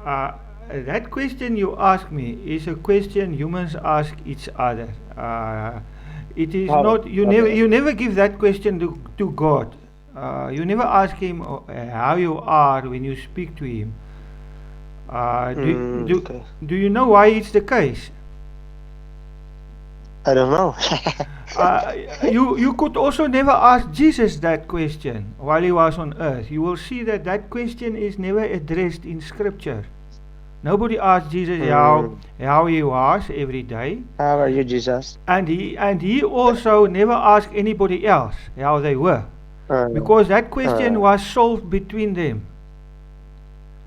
Uh, that question you ask me is a question humans ask each other. It is Oh, not okay. you never give that question to God. You never ask him how you are when you speak to him. Uh, do, do, Okay. do you know why it's the case? I don't know. Uh, you could also never ask Jesus that question while he was on earth. You will see that that question is never addressed in Scripture. Nobody asked Jesus mm, how he was every day, how are you, Jesus? and he also never asked anybody else how they were, Uh, because that question uh, was solved between them.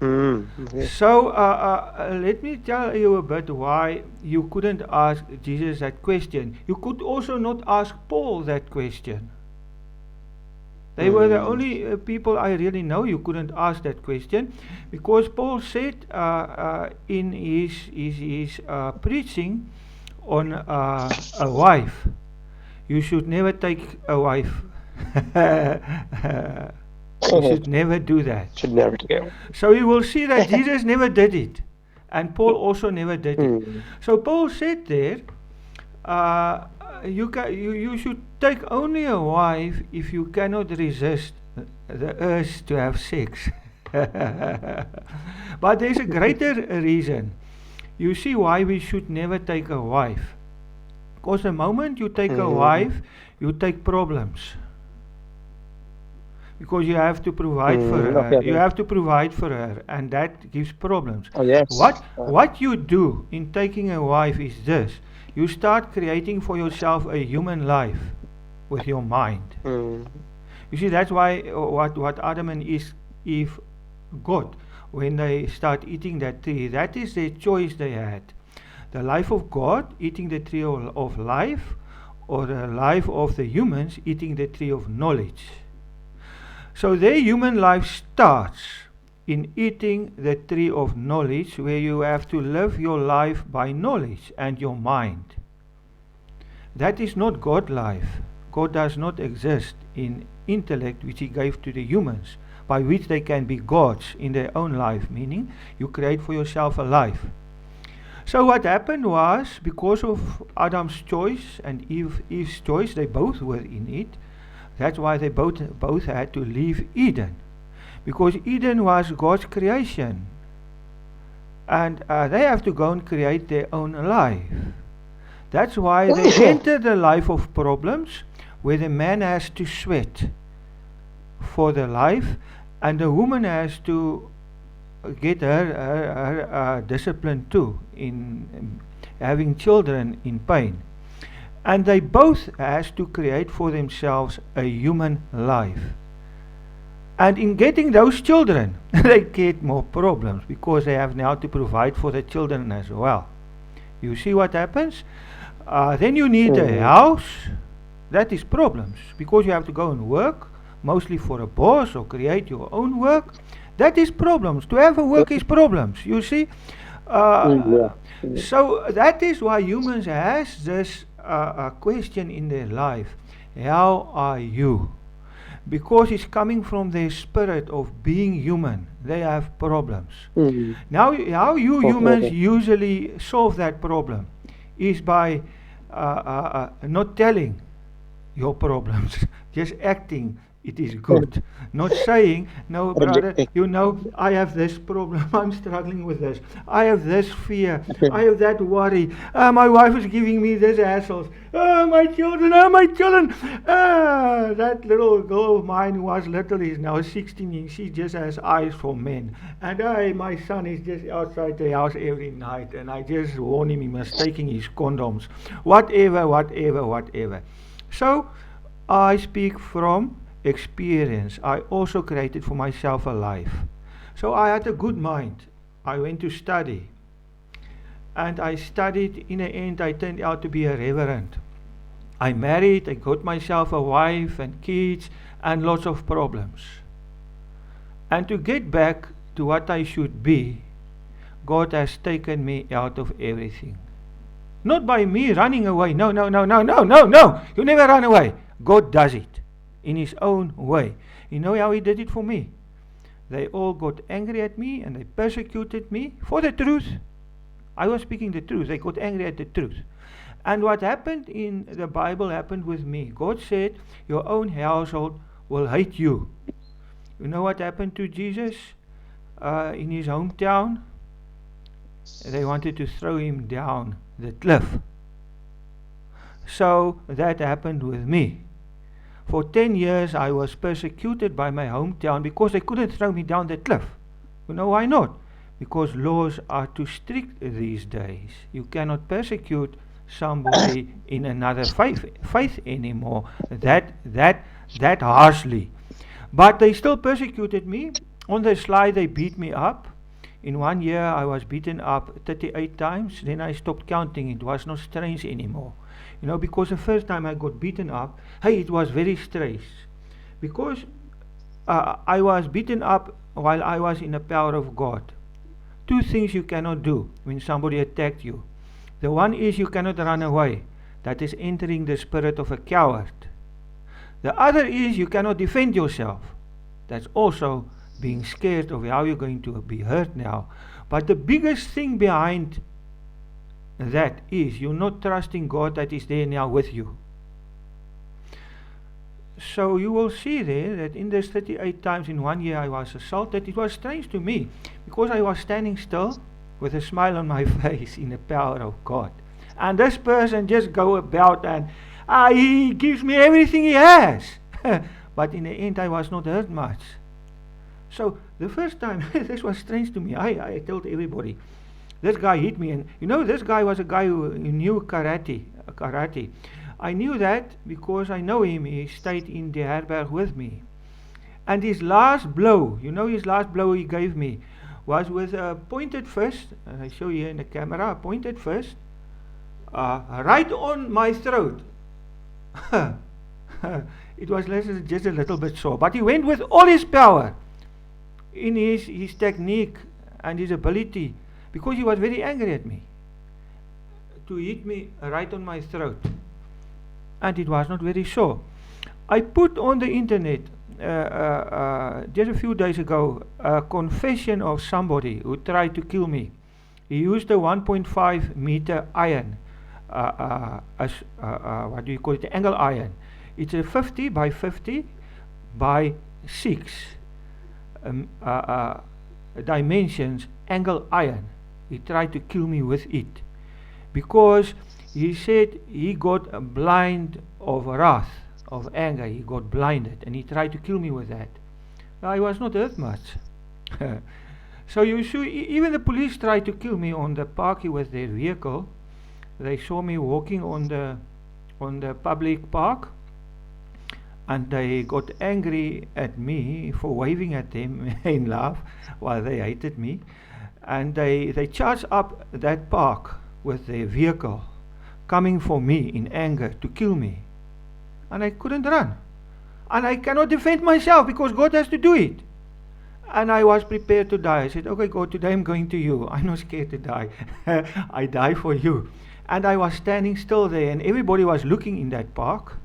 okay. So let me tell you a bit why you couldn't ask Jesus that question. You could also not ask Paul that question. They were the Mm, only people I really know you couldn't ask that question, because Paul said in his preaching on a wife, you should never take a wife. You should never do that. should never go. So you will see that Jesus never did it, and Paul also never did it. Mm, So Paul said there, uh, you should take only a wife if you cannot resist the urge to have sex. But there's a greater reason. You see why we should never take a wife. Because the moment you take a mm, wife, you take problems. Because you have to provide for okay, her. You okay. have to provide for her, and that gives problems. Oh, yes. What you do in taking a wife is this: you start creating for yourself a human life with your mind. Mm, You see, that's why what Adam and Eve got when they start eating that tree. That is the choice they had: the life of God, eating the tree of life, or the life of the humans, eating the tree of knowledge. So their human life starts in eating the tree of knowledge, where you have to live your life by knowledge and your mind. That is not God life. God does not exist in intellect which He gave to the humans, by which they can be gods in their own life, meaning you create for yourself a life. So what happened was, because of Adam's choice and Eve's choice, they both were in it. That's why they both had to leave Eden, because Eden was God's creation, and they have to go and create their own life. That's why they enter the life of problems, where the man has to sweat for the life, and the woman has to get her discipline too in having children in pain. And they both has to create for themselves a human life. And in getting those children, they get more problems, because they have now to provide for the children as well. You see what happens? Then you need a mm, house. That is problems, because you have to go and work, mostly for a boss, or create your own work. That is problems. To have a work is problems. You see. yeah. Uh, Mm, so that is why humans has this question in their life: how are you? Because it's coming from their spirit of being human. They have problems. mm, Now, how you okay, humans okay. usually solve that problem is by not telling your problems, just acting it is good, not saying, no, brother, Rejecting. you know, I have this problem, I'm struggling with this, I have this fear, I have that worry, my wife is giving me this hassles, my children, that little girl of mine who was little is now 16, and she just has eyes for men, and my son is just outside the house every night, and I just warn him he must taking his condoms, whatever. So I speak from experience. I also created for myself a life. So I had a good mind. I went to study. And I studied. In the end, I turned out to be a reverend. I married. I got myself a wife and kids and lots of problems. And to get back to what I should be, God has taken me out of everything. Not by me running away. No, no, no, no, no, no, no. You never run away. God does it in His own way. You know how He did it for me? they all got angry at me and they persecuted me for the truth. I was speaking the truth. They got angry at the truth. And what happened in the Bible happened with me. God said, your own household will hate you. You know what happened to Jesus in his hometown? They wanted to throw him down the cliff. So that happened with me. For 10 years I was persecuted by my hometown because they couldn't throw me down the cliff. You know why not? Because laws are too strict these days. You cannot persecute somebody in another faith anymore that harshly. But they still persecuted me. On the slide they beat me up. In 1 year I was beaten up 38 times. Then I stopped counting. It was not strange anymore. You know, because the first time I got beaten up, hey, it was very strange. Because I was beaten up while I was in the power of God. Two things you cannot do when somebody attacked you. The one is you cannot run away. That is entering the spirit of a coward. The other is you cannot defend yourself. That's also being scared of how you're going to be hurt now. But the biggest thing behind that is you're not trusting God that is there now with you. So you will see there that in these 38 times in 1 year I was assaulted. It was strange to me because I was standing still with a smile on my face in the power of God. And this person just go about and he gives me everything he has. But in the end I was not hurt much. So the first time, this was strange to me. I told everybody, this guy hit me, and you know, this guy was a guy who knew karate. I knew that because I know him. He stayed in the herberg with me. And his last blow, you know, his last blow he gave me was with a pointed fist. I show you in the camera, a pointed fist, right on my throat. It was just a little bit sore, but he went with all his power in his technique and his ability, because he was very angry at me, to hit me right on my throat. And it was not very sore. I put on the internet just a few days ago a confession of somebody who tried to kill me. He used a 1.5 meter iron, what do you call it, angle iron. It's a 50 by 50 by 6 dimensions angle iron. He tried to kill me with it because he said he got blind of wrath, of anger. He got blinded and he tried to kill me with that. I was not hurt much. So you see, even the police tried to kill me on the parking with their vehicle. They saw me walking on the public park, and they got angry at me for waving at them in love while they hated me. And they charged up that park with their vehicle, coming for me in anger to kill me. And I couldn't run. And I cannot defend myself because God has to do it. And I was prepared to die. I said, okay, God, today I'm going to you. I'm not scared to die. I die for you. And I was standing still there, and everybody was looking in that park.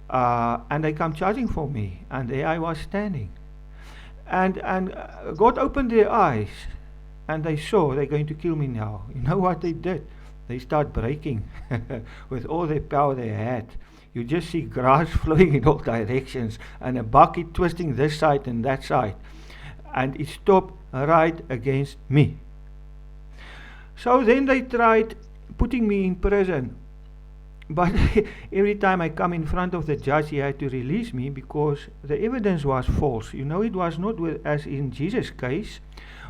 And they come charging for me. And there I was standing. And God opened their eyes. And they saw they're going to kill me now. You know what they did? They start breaking with all the power they had. You just see grass flowing in all directions and a bucket twisting this side and that side. And it stopped right against me. So then they tried putting me in prison. But every time I come in front of the judge, he had to release me because the evidence was false. You know, it was not as in Jesus' case,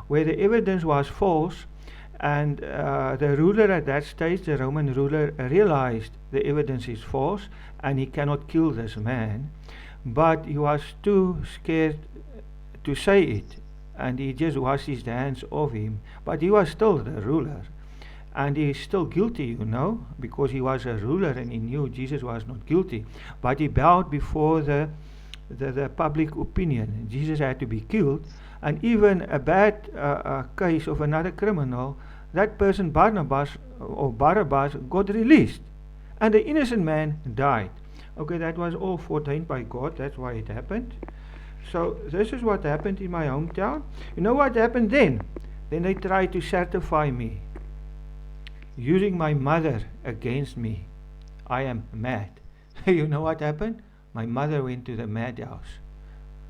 where the evidence was false. And the ruler at that stage, the Roman ruler, realized the evidence is false and he cannot kill this man. But he was too scared to say it. And he just washed his hands off him. But he was still the ruler. And he is still guilty, you know, because he was a ruler and he knew Jesus was not guilty. But he bowed before the public opinion. Jesus had to be killed. And even a bad case of another criminal, that person, Barnabas or Barabbas, got released. And the innocent man died. Okay, that was all foreordained by God. That's why it happened. So this is what happened in my hometown. You know what happened then? Then they tried to certify me, using my mother against me. I am mad. You know what happened? My mother went to the madhouse,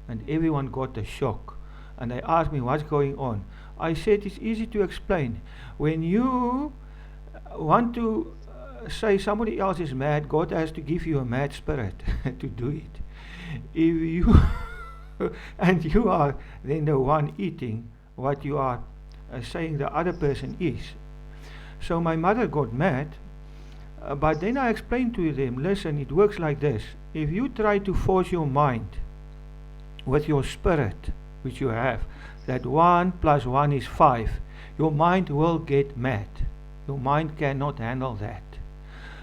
and everyone got a shock. And they asked me what's going on. I said it's easy to explain. When you want to say somebody else is mad, God has to give you a mad spirit to do it. If you and you are then the one eating what you are saying the other person is. So my mother got mad, but then I explained to them, listen, it works like this. If you try to force your mind with your spirit, which you have, that 1 plus 1 is 5, your mind will get mad. Your mind cannot handle that.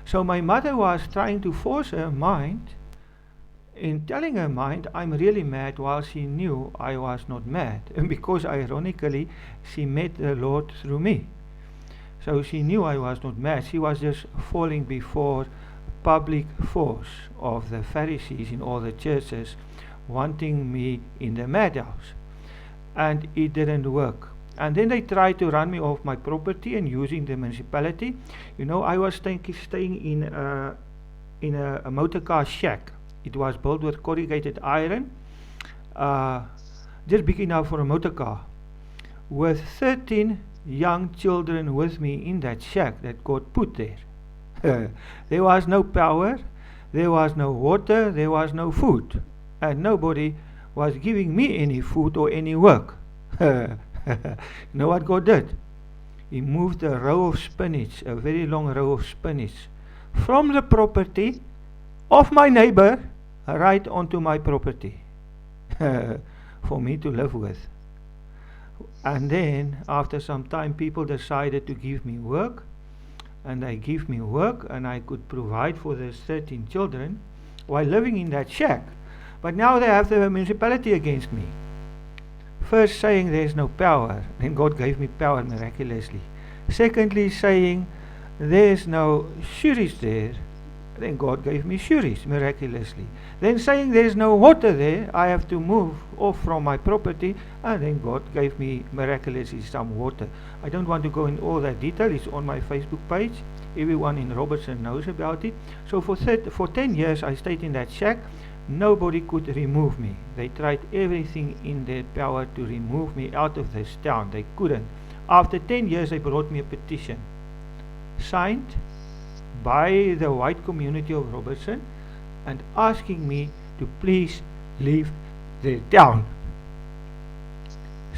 So my mother was trying to force her mind, in telling her mind, I'm really mad, while she knew I was not mad. And because ironically, she met the Lord through me. So she knew I was not mad. She was just falling before public force of the Pharisees in all the churches, wanting me in the madhouse. And it didn't work. And then they tried to run me off my property and using the municipality. You know, I was staying in a motor car shack. It was built with corrugated iron, just big enough for a motor car, with 13 young children with me in that shack that got put there. There was no power, there was no water, there was no food, and nobody was giving me any food or any work. You know what God did? He moved a row of spinach, a very long row of spinach, from the property of my neighbor right onto my property for me to live with. And then after some time people decided to give me work, and they give me work, and I could provide for those 13 children while living in that shack. But now they have the municipality against me. First saying there's no power, then God gave me power miraculously. Secondly saying there's no shuris there, then God gave me shuris miraculously. Then saying there's no water there, I have to move off from my property, and then God gave me miraculously some water. I don't want to go in all that detail, it's on my Facebook page. Everyone in Robertson knows about it. So for 10 years I stayed in that shack. Nobody could remove me. They tried everything in their power to remove me out of this town. They couldn't. After 10 years they brought me a petition signed by the white community of Robertson and asking me to please leave the town.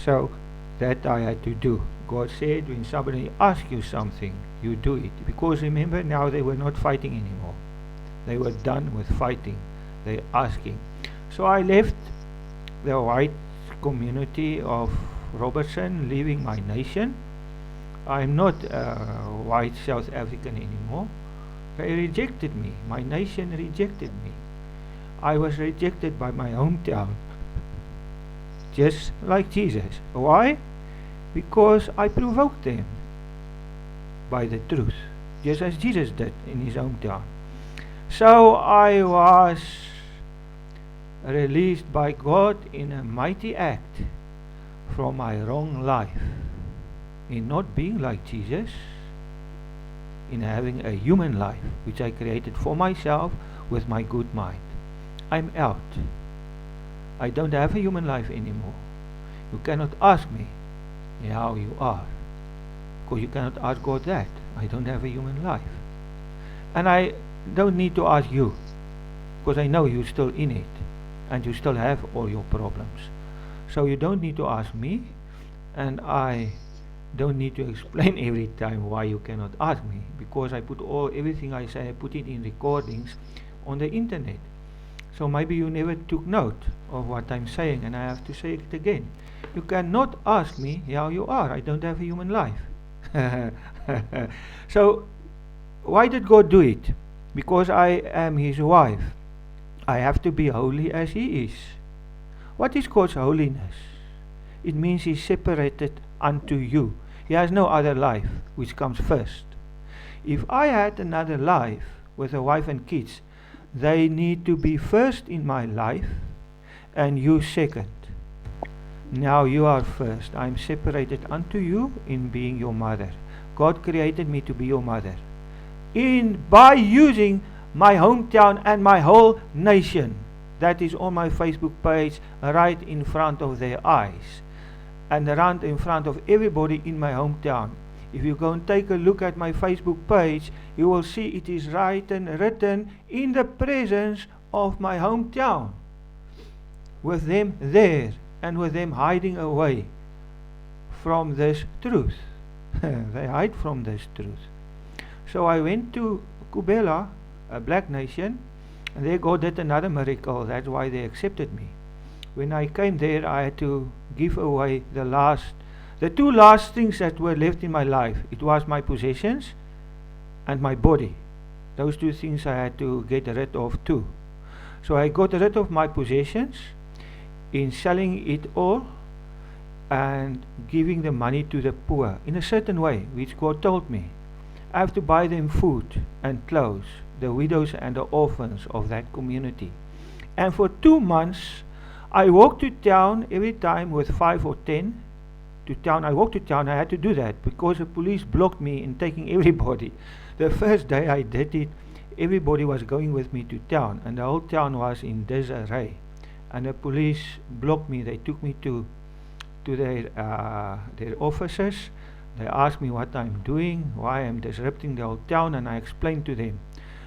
So that I had to do. God said, when somebody asks you something, you do it. Because remember, now they were not fighting anymore. They were done with fighting. They asking. So I left the white community of Robertson, leaving my nation. I'm not a white South African anymore. They rejected me. My nation rejected me. I was rejected by my hometown. Just like Jesus. Why? Because I provoked them by the truth, just as Jesus did in his hometown. So I was released by God in a mighty act from my wrong life, in not being like Jesus, in having a human life which I created for myself with my good mind. I'm out. I don't have a human life anymore. You cannot ask me how you are, because you cannot ask God that. I don't have a human life. And I don't need to ask you, because I know you're still in it and you still have all your problems. So you don't need to ask me, and I don't need to explain every time why you cannot ask me, because I put everything I say, I put it in recordings on the internet. So maybe you never took note of what I'm saying, and I have to say it again. You cannot ask me how you are. I don't have a human life. So why did God do it? Because I am his wife. I have to be holy as he is. What is God's holiness? It means he's separated unto you. He has no other life which comes first. If I had another life with a wife and kids, they need to be first in my life, and you second. Now you are first. I am separated unto you in being your mother. God created me to be your mother. By using my hometown and my whole nation. That is on my Facebook page, right in front of their eyes. And around in front of everybody in my hometown. If you go and take a look at my Facebook page, you will see it is written in the presence of my hometown. With them there, and with them hiding away from this truth. They hide from this truth. So I went to Kubela, a black nation, and there God did another miracle. That's why they accepted me. When I came there, I had to give away the two last things that were left in my life. It was my possessions and my body. Those two things I had to get rid of too. So I got rid of my possessions in selling it all and giving the money to the poor in a certain way, which God told me. I have to buy them food and clothes, the widows and the orphans of that community. And for 2 months, I walked to town every time with 5 or 10 to town. I walked to town. I had to do that because the police blocked me in taking everybody. The first day I did it, everybody was going with me to town, and the whole town was in disarray. And the police blocked me. They took me to their offices. They asked me what I'm doing, why I'm disrupting the whole town, and I explained to them.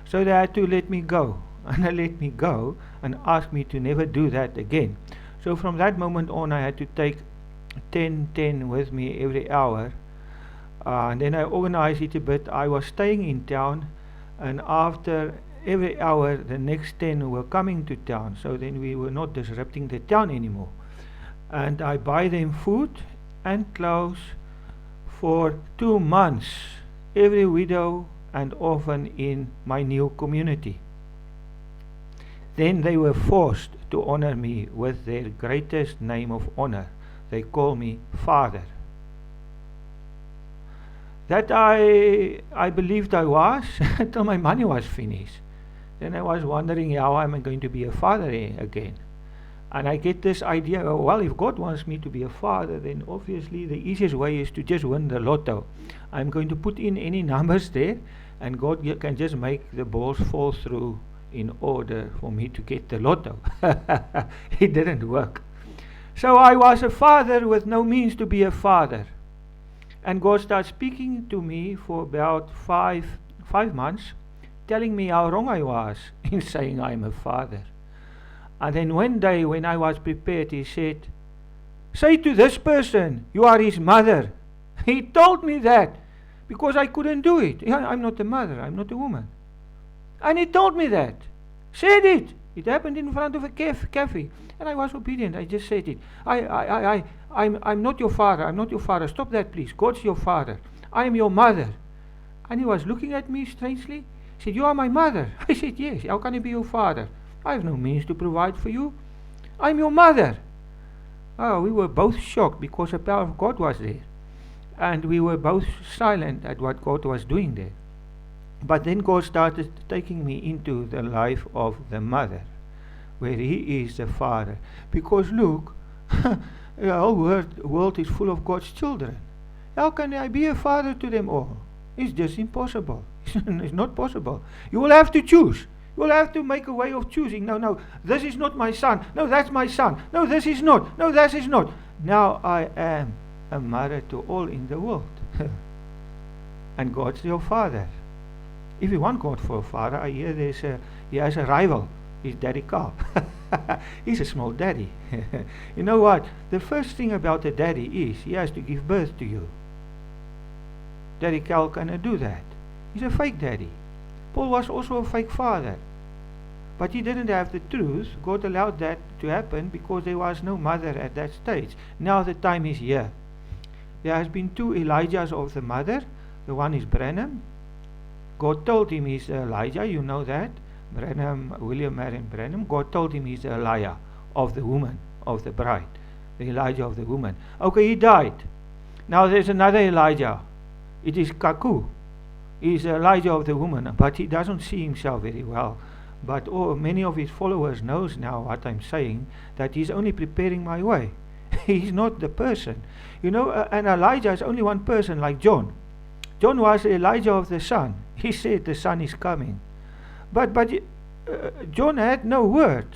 So they had to let me go. And they let me go and asked me to never do that again. So from that moment on, I had to take 10 with me every hour. And then I organized it a bit. I was staying in town, and after every hour, the next 10 were coming to town. So then we were not disrupting the town anymore. And I buy them food and clothes for 2 months, every widow and orphan in my new community. Then they were forced to honor me with their greatest name of honor. They call me Father. That I believed I was until my money was finished. Then I was wondering how am I going to be a father again. And I get this idea, well, if God wants me to be a father, then obviously the easiest way is to just win the lotto. I'm going to put in any numbers there, and God can just make the balls fall through in order for me to get the lotto. It didn't work. So I was a father with no means to be a father. And God started speaking to me for about five months, telling me how wrong I was in saying I'm a father. And then one day when I was prepared, he said, say to this person, you are his mother. He told me that because I couldn't do it. I'm not a mother, I'm not a woman. And he told me that. Said it. It happened in front of a cafe. And I was obedient. I just said it. I'm not your father. I'm not your father. Stop that, please. God's your father. I am your mother. And he was looking at me strangely. He said, you are my mother. I said, yes. How can I be your father? I have no means to provide for you. I'm your mother. Oh, we were both shocked because the power of God was there. And we were both silent at what God was doing there. But then God started taking me into the life of the mother, where He is the father. Because look, the whole world is full of God's children. How can I be a father to them all? It's just impossible. It's not possible. You will have to choose. You will have to make a way of choosing. No, this is not my son. No, that's my son. No, this is not. No, that is not. Now I am a mother to all in the world. And God's your father. If you want God for a father, I hear he has a rival. He's Daddy Carl. He's a small daddy. You know what? The first thing about a daddy is he has to give birth to you. Daddy Carl cannot do that. He's a fake daddy. Paul was also a fake father. But he didn't have the truth. God allowed that to happen because there was no mother at that stage. Now the time is here. There has been 2 Elijahs of the mother. The one is Branham. God told him he's Elijah, you know that. William Marion Branham. God told him he's the Elijah of the woman, of the bride. The Elijah of the woman. Okay, he died. Now there's another Elijah. It is Kaku. He's Elijah of the woman, but he doesn't see himself very well. But many of his followers knows now what I'm saying, that he's only preparing my way. He's not the person. And Elijah is only one person, like John. John was Elijah of the sun. He said the sun is coming. But John had no word.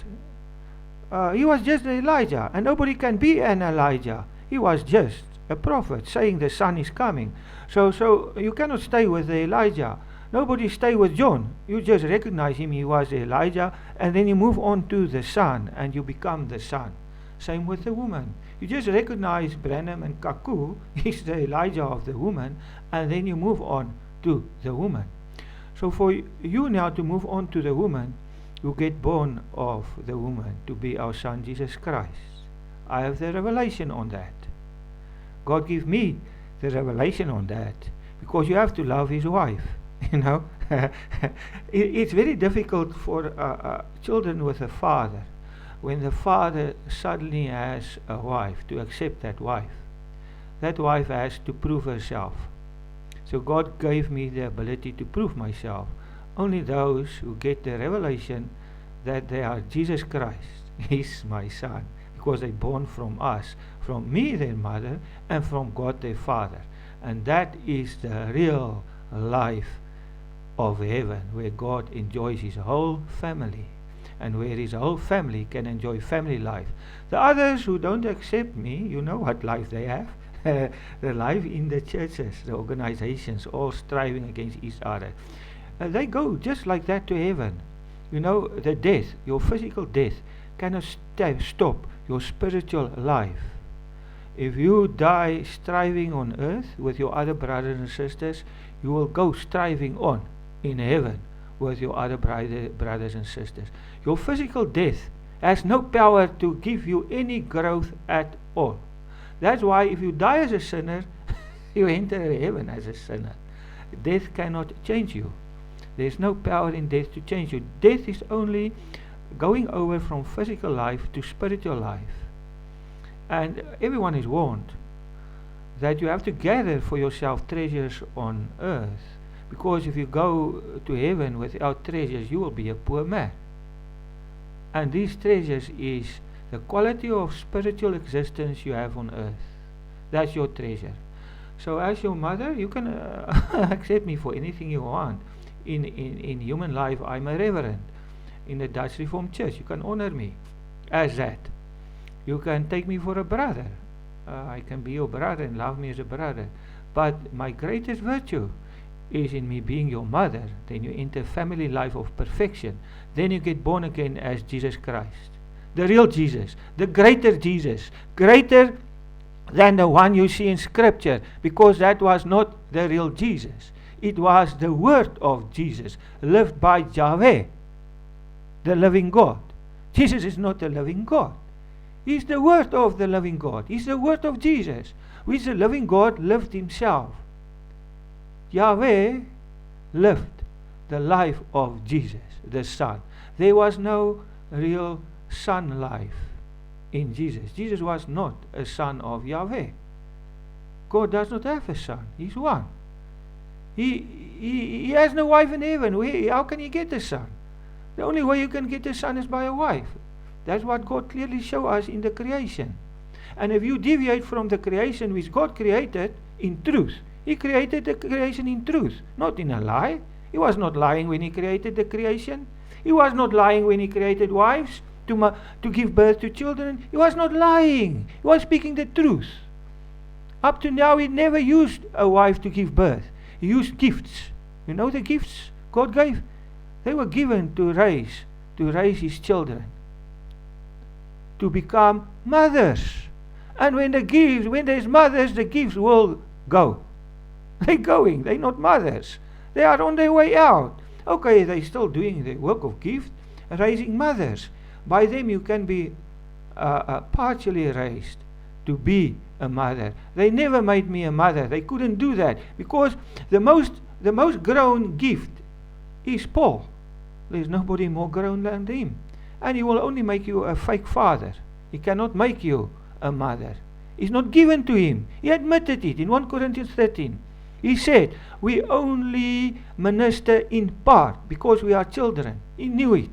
He was just Elijah, and nobody can be an Elijah. He was just a prophet saying the sun is coming. So you cannot stay with Elijah. Nobody stay with John. You just recognize him, he was Elijah, and then you move on to the son, and you become the son. Same with the woman. You just recognize Branham and Kaku, he's the Elijah of the woman, and then you move on to the woman. So for you now to move on to the woman, you get born of the woman to be our son Jesus Christ. I have the revelation on that. God give me the revelation on that, because you have to love his wife. It's very difficult for children with a father, when the father suddenly has a wife, to accept that wife. That wife has to prove herself. So God gave me the ability to prove myself. Only those who get the revelation that they are Jesus Christ is my son, because they're born from us, from me their mother, and from God their father. And that is the real life of heaven, where God enjoys his whole family, and where his whole family can enjoy family life. The others who don't accept me, you know what life they have. The life in the churches, the organizations, all striving against each other. They go just like that to heaven. The death, your physical death, cannot stop your spiritual life. If you die striving on earth with your other brothers and sisters, you will go striving on in heaven with your other brothers and sisters. Your physical death has no power to give you any growth at all. That's why if you die as a sinner, you enter heaven as a sinner. Death cannot change you. There's no power in death to change you. Death is only going over from physical life to spiritual life. And everyone is warned that you have to gather for yourself treasures on earth, because if you go to heaven without treasures, you will be a poor man. And these treasures is the quality of spiritual existence you have on earth. That's your treasure. So as your mother, you can accept me for anything you want. In human life, I'm a reverend in the Dutch Reformed Church. You can honor me as that. You can take me for a brother. I can be your brother and love me as a brother. But my greatest virtue is in me being your mother. Then you enter family life of perfection. Then you get born again as Jesus Christ. The real Jesus. The greater Jesus. Greater than the one you see in Scripture. Because that was not the real Jesus. It was the word of Jesus, lived by Yahweh, the living God. Jesus is not the living God. He's the word of the living God. He's the word of Jesus, which the living God lived himself. Yahweh lived the life of Jesus, the Son. There was no real son life in Jesus. Jesus was not a son of Yahweh. God does not have a son. He's one. He has no wife in heaven. How can he get a son? The only way you can get a son is by a wife. That's what God clearly showed us in the creation. And if you deviate from the creation which God created in truth, he created the creation in truth, not in a lie. He was not lying when he created the creation. He was not lying when he created wives to give birth to children. He was not lying. He was speaking the truth. Up to now, he never used a wife to give birth. He used gifts. You know the gifts God gave? They were given to raise his children, to become mothers. And when there's mothers, the gifts will go. They're going. They're not mothers. They are on their way out. Okay, they're still doing the work of gift, raising mothers. By them you can be partially raised to be a mother. They never made me a mother. They couldn't do that, because the most grown gift is Paul. There's nobody more grown than him. And he will only make you a fake father. He cannot make you a mother. It's not given to him. He admitted it in 1 Corinthians 13. He said, we only minister in part because we are children. He knew it.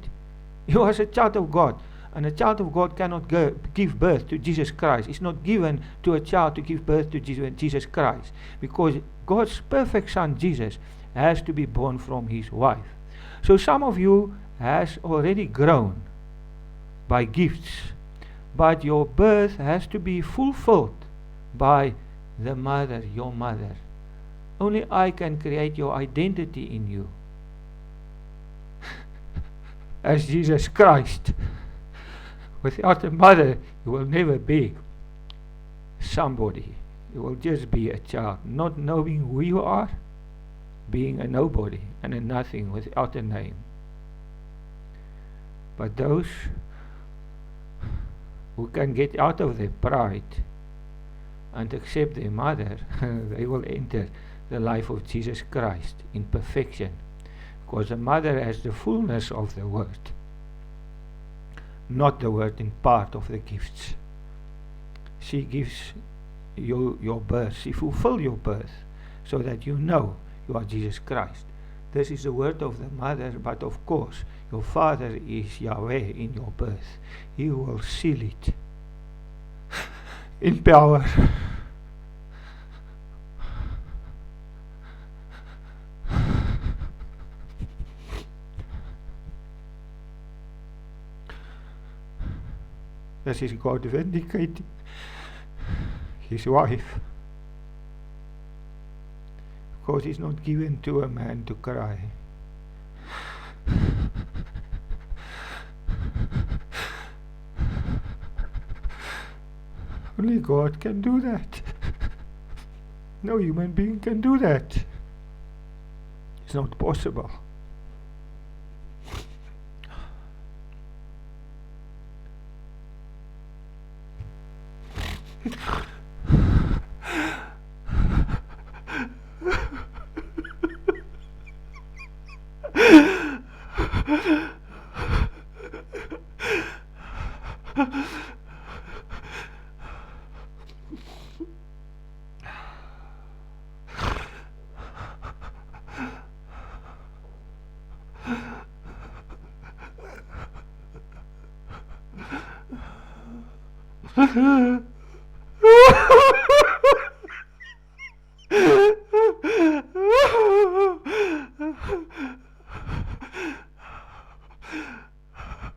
He was a child of God. And a child of God cannot give birth to Jesus Christ. It's not given to a child to give birth to Jesus Christ. Because God's perfect Son, Jesus, has to be born from his wife. So some of you has already grown by gifts. But your birth has to be fulfilled by the mother, your mother. Only I can create your identity in you as Jesus Christ. Without a mother, you will never be somebody. You will just be a child, not knowing who you are, being a nobody and a nothing without a name. But those who can get out of their pride and accept their mother, they will enter the life of Jesus Christ in perfection, because the mother has the fullness of the word, not the word in part of the gifts. She gives you your birth. She fulfills your birth so that you know you are Jesus Christ. This is the word of the mother, but of course your father is Yahweh in your birth. He will seal it in power. This is God vindicating his wife, because he's not given to a man to cry. Only God can do that. No human being can do that. It's not possible.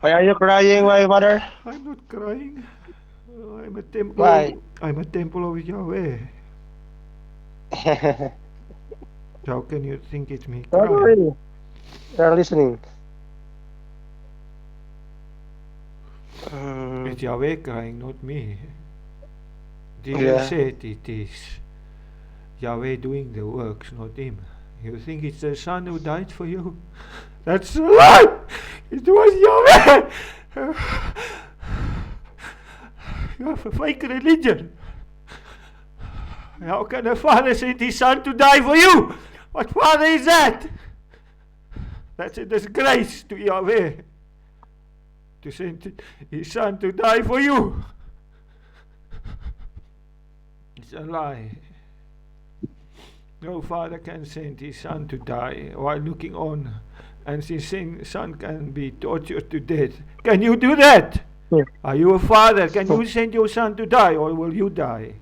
Why are you crying, my mother? I'm not crying. I'm a temple. Why? I'm a temple of Yahweh. How can you think it's me Don't crying? worry. They're listening. It's Yahweh crying, not me. Jesus Yeah. said it is Yahweh doing the works, not him. You think it's the Son who died for you? That's a lie! It was Yahweh! You have a fake religion. How can a father send his son to die for you? What father is that? That's a disgrace to Yahweh, to send his son to die for you. It's a lie. No father can send his son to die while looking on, and his son can be tortured to death. Can you do that? Yeah. Are you a father? Can you send your son to die, or will you die?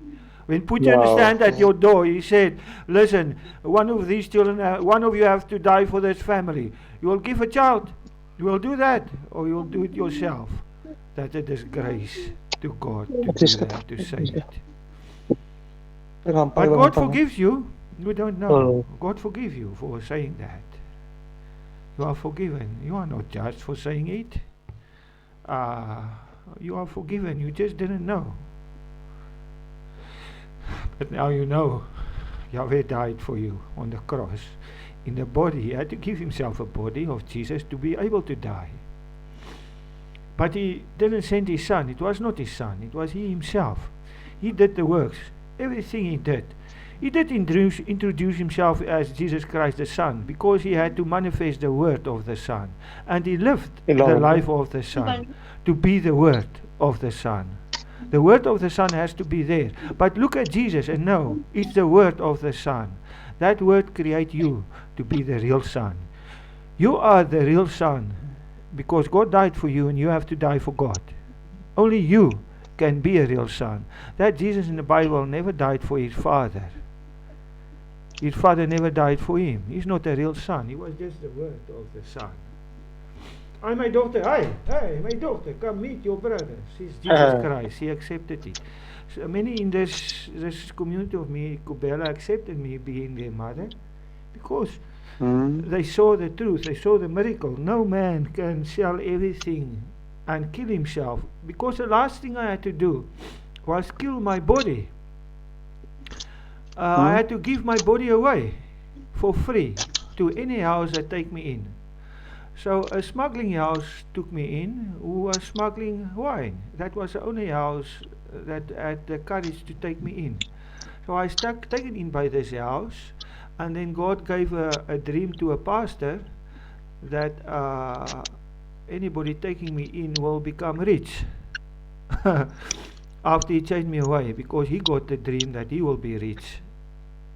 When Putin No. stand at your door, he said, listen, one of these children, one of you have to die for this family. You will give a child. You will do that, or you will do it yourself. That's a disgrace to God to do that, to say it. But God forgives you. You don't know. God forgives you for saying that. You are forgiven. You are not judged for saying it. You are forgiven. You just didn't know. But now you know. Yahweh died for you on the cross. In the body, he had to give himself a body of Jesus to be able to die. But he didn't send his son. It was not his son. It was he himself. He did the works. Everything he did. He did introduce himself as Jesus Christ the Son, because he had to manifest the word of the Son. And he lived the life of the Son to be the word of the Son. The word of the Son has to be there. But look at Jesus and know it's the word of the Son. That word create you to be the real son. You are the real son because God died for you and you have to die for God. Only you can be a real son. That Jesus in the Bible never died for his father. His father never died for him. He's not a real son. He was just the word of the son. Hi, my daughter. Hi, my daughter. Come meet your brother. She's Jesus Christ. He accepted it. So many in this community of me, Kubela, accepted me being their mother because they saw the truth. They saw the miracle. No man can sell everything and kill himself, because the last thing I had to do was kill my body. I had to give my body away for free to any house that take me in. So a smuggling house took me in who was smuggling wine. That was the only house that had the courage to take me in. So I was taken in by this house, and then God gave a dream to a pastor that anybody taking me in will become rich. After he chased me away, because he got the dream that he will be rich.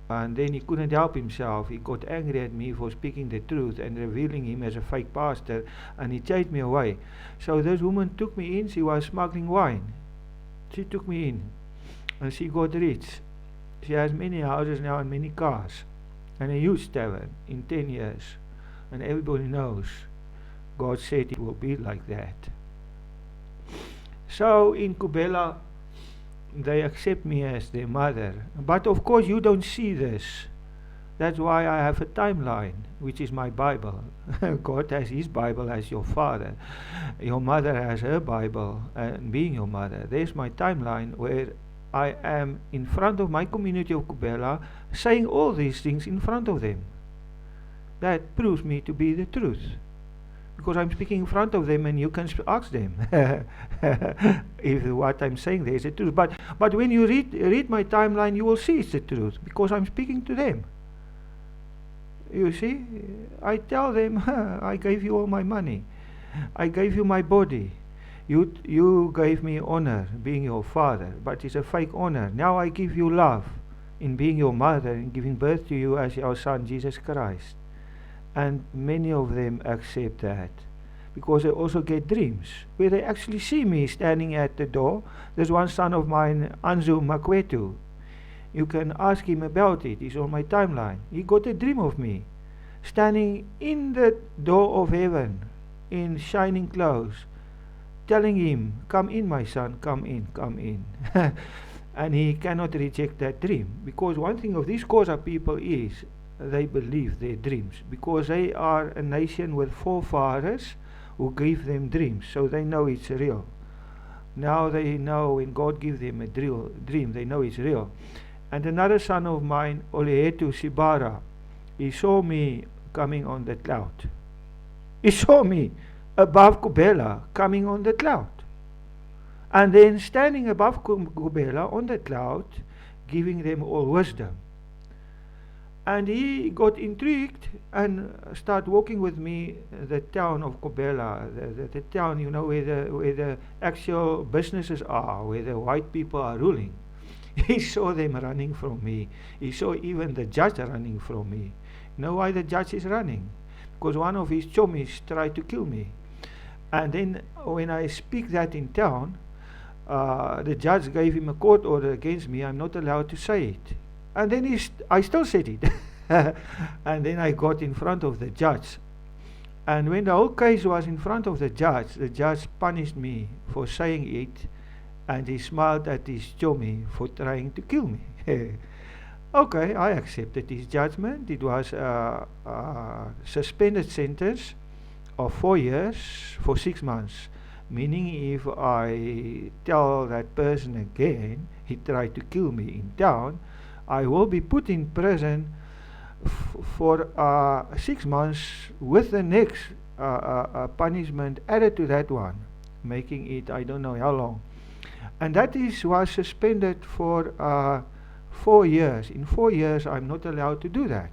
And then he couldn't help himself. He got angry at me for speaking the truth and revealing him as a fake pastor, and he chased me away. So this woman took me in. She was smuggling wine. She took me in, and she got rich. She has many houses now and many cars, and a huge tavern in 10 years. And everybody knows God said it will be like that. So in Kubela, they accept me as their mother. But of course you don't see this. That's why I have a timeline, which is my Bible. God has his Bible as your father. Your mother has her Bible, and being your mother. There's my timeline where I am in front of my community of Kubela, saying all these things in front of them. That proves me to be the truth. Because I'm speaking in front of them, and you can ask them if what I'm saying there is the truth. But when you read my timeline, you will see it's the truth, because I'm speaking to them. You see, I tell them, I gave you all my money, I gave you my body, you gave me honor being your father, but it's a fake honor. Now I give you love in being your mother and giving birth to you as your son Jesus Christ. And many of them accept that, because they also get dreams where they actually see me standing at the door. There's one son of mine, Anzu Makwetu. You can ask him about it. He's on my timeline. He got a dream of me standing in the door of heaven in shining clothes, telling him, "Come in, my son, come in, come in." And he cannot reject that dream, because one thing of these Xhosa people is they believe their dreams, because they are a nation with forefathers who give them dreams, so they know it's real. Now they know when God gives them a dream, they know it's real. And another son of mine, Olehetu Sibara, he saw me coming on the cloud. He saw me above Kubela coming on the cloud. And then standing above Kubela on the cloud, giving them all wisdom. And he got intrigued and started walking with me the town of Kubela, the town, you know, where the actual businesses are, where the white people are ruling. He saw them running from me. He saw even the judge running from me. You know why the judge is running? Because one of his chommies tried to kill me. And then when I speak that in town, the judge gave him a court order against me. I'm not allowed to say it. And then I still said it. And then I got in front of the judge. And when the whole case was in front of the judge punished me for saying it, and he smiled at his chommy for trying to kill me. Okay, I accepted his judgment. It was a suspended sentence of 4 years for 6 months. Meaning if I tell that person again, he tried to kill me in town, I will be put in prison for 6 months with the next punishment added to that one, making it I don't know how long. And that was suspended for 4 years. In 4 years I'm not allowed to do that.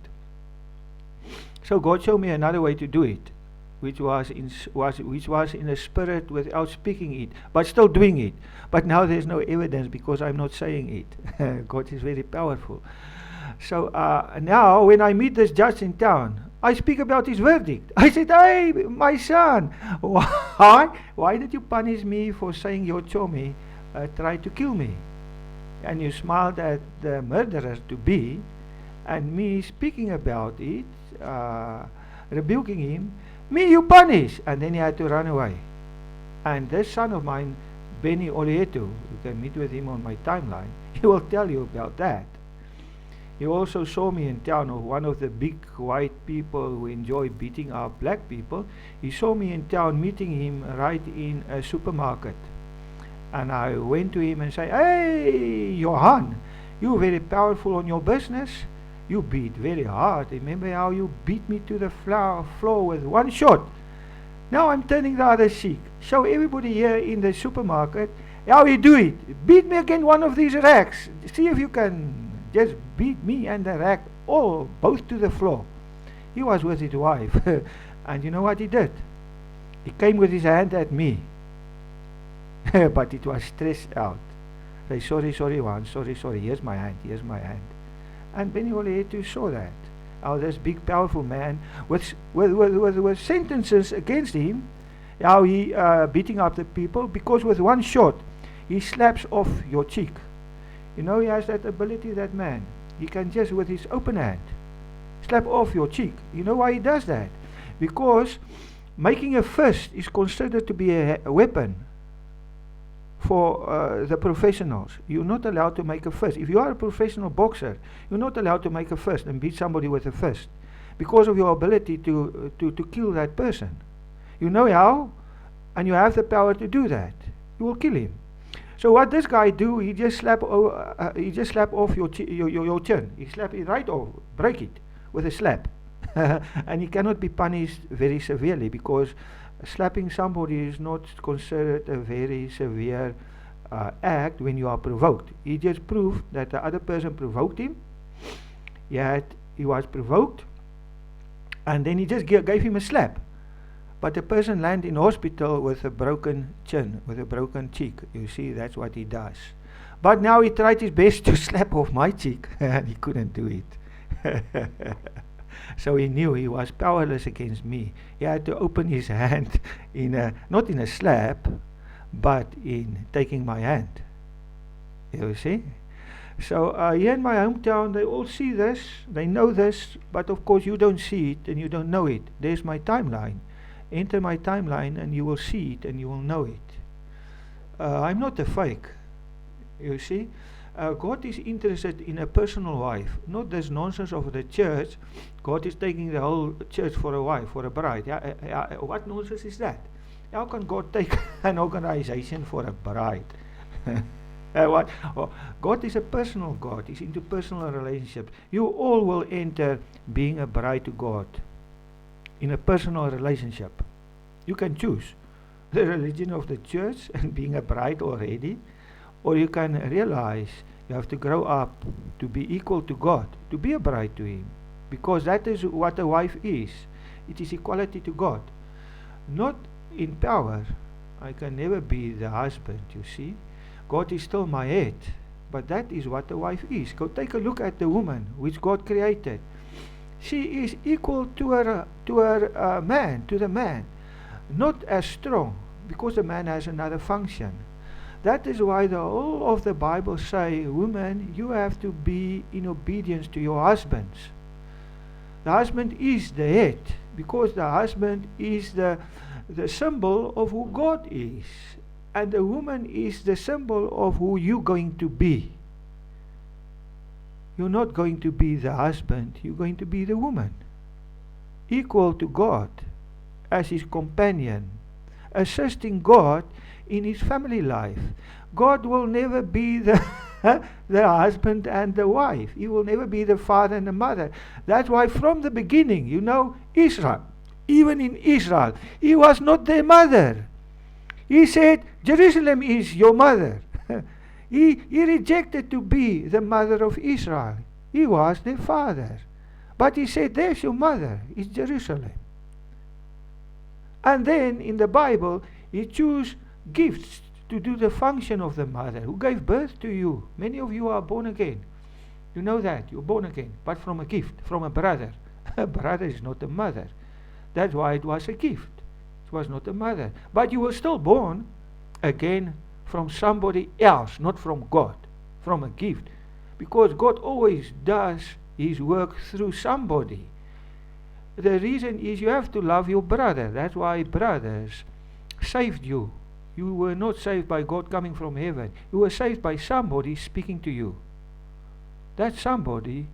So God showed me another way to do it, which was in a spirit without speaking it, but still doing it. But now there's no evidence because I'm not saying it. God is very powerful. So now, when I meet this judge in town, I speak about his verdict. I said, "Hey, my son, why did you punish me for saying your chummy tried to kill me? And you smiled at the murderer to be, and me speaking about it, rebuking him. Me you punish!" And then he had to run away. And this son of mine, Benny Olietu, you can meet with him on my timeline, he will tell you about that. He also saw me in town, of one of the big white people who enjoy beating up black people. He saw me in town meeting him right in a supermarket. And I went to him and said, "Hey, Johan, you're very powerful on your business. You beat very hard. Remember how you beat me to the floor with one shot? Now I'm turning the other cheek. Show everybody here in the supermarket how you do it. Beat me against one of these racks. See if you can just beat me and the rack all both to the floor." He was with his wife. And you know what he did? He came with his hand at me. But it was stressed out. Say, sorry, one, sorry, here's my hand. And Benny Oletu saw that. How this big powerful man with sentences against him, how he beating up the people, because with one shot he slaps off your cheek. You know, he has that ability, that man. He can just with his open hand slap off your cheek. You know why he does that? Because making a fist is considered to be a weapon for the professionals. You're not allowed to make a fist. If you are a professional boxer, you're not allowed to make a fist and beat somebody with a fist because of your ability to kill that person. You know how, and you have the power to do that. You will kill him. So what this guy do? He just slap off your chin. He slap it right off, break it with a slap, and he cannot be punished very severely because slapping somebody is not considered a very severe act when you are provoked. He just proved that the other person provoked him. Yet he was provoked, and then he just gave him a slap. But the person landed in hospital with a broken chin, with a broken cheek. You see, that's what he does. But now he tried his best to slap off my cheek, and he couldn't do it. So he knew he was powerless against me. He had to open his hand not in a slap, but in taking my hand. You see? So here in my hometown, they all see this, they know this, but of course you don't see it and you don't know it. There's my timeline. Enter my timeline and you will see it and you will know it. I'm not a fake, you see. God is interested in a personal wife, not this nonsense of the church. God is taking the whole church for a wife, for a bride. What nonsense is that? How can God take an organization for a bride? God is a personal God. He's into personal relationships. You all will enter being a bride to God in a personal relationship. You can choose the religion of the church and being a bride already, or you can realize you have to grow up to be equal to God, to be a bride to Him, because that is what a wife is. It is equality to God, not in power. I can never be the husband, you see. God is still my head, but that is what a wife is. Go take a look at the woman which God created. She is equal to her man, to the man, not as strong, because the man has another function. That is why the whole of the Bible say, women, you have to be in obedience to your husbands. The husband is the head, because the husband is the symbol of who God is, and the woman is the symbol of who you're going to be. You're not going to be the husband, you're going to be the woman, equal to God as his companion, assisting God in his family life. God will never be the the husband and the wife. He will never be the father and the mother. That's why from the beginning, you know, Israel, even in Israel, he was not their mother. He said, Jerusalem is your mother. He rejected to be the mother of Israel. He was their father. But he said, there's your mother, it's Jerusalem. And then in the Bible, he chose gifts to do the function of the mother who gave birth to you. Many of you are born again. You know that. You're born again, but from a gift, from a brother. A brother is not a mother. That's why it was a gift. It was not a mother. But you were still born again from somebody else, not from God, from a gift. Because God always does His work through somebody. The reason is you have to love your brother. That's why brothers saved you. You were not saved by God coming from heaven. You were saved by somebody speaking to you. That somebody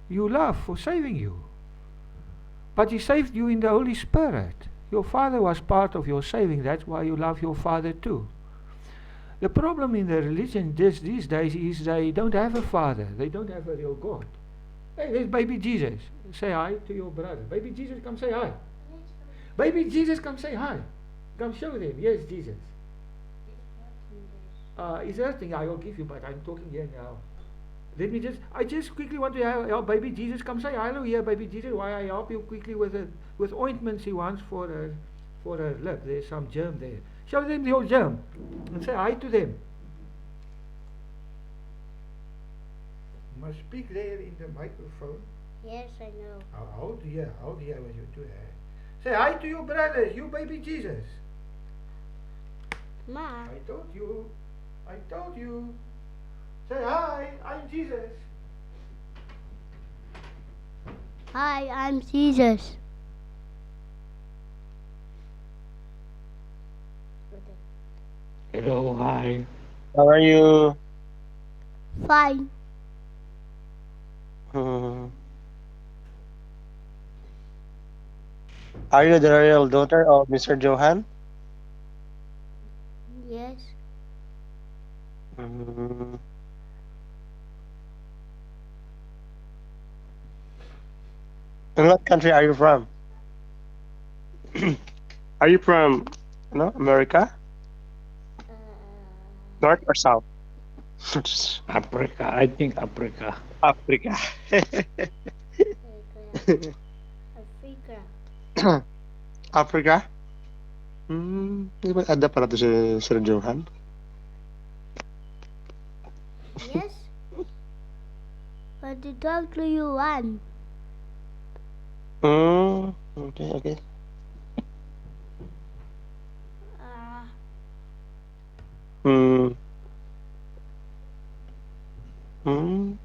you love for saving you. But He saved you in the Holy Spirit. Your father was part of your saving. That's why you love your father too. The problem in the religion these days is they don't have a father. They don't have a real God. Hey, there's baby Jesus. Say hi to your brother. Baby Jesus, come say hi. Baby Jesus, come say hi. Come show them. Yes, Jesus. It's hurting. I will give you, but I'm talking here now. Let me I just quickly want to help baby Jesus. Come say hello here, baby Jesus. Why I help you quickly with ointments he wants for her lip. There's some germ there. Show them the old germ and say hi to them. You must speak there in the microphone. Yes, I know. Hold here when you do that. Say hi to your brothers, you baby Jesus. Ma. I told you. Say hi, I'm Jesus. Hi, I'm Jesus. Hello, hi. How are you? Fine. Hmm. Are you the real daughter of Mr. Johan? Yes. Hmm. In what country are you from? Are you from, America? Uh, North or south? Africa, I think Africa. Africa. Africa. Africa? Di ba ada pala to si Sir Johan? Yes. But to talk to you one. Okay, okay. Uh, Hmm. Hmm.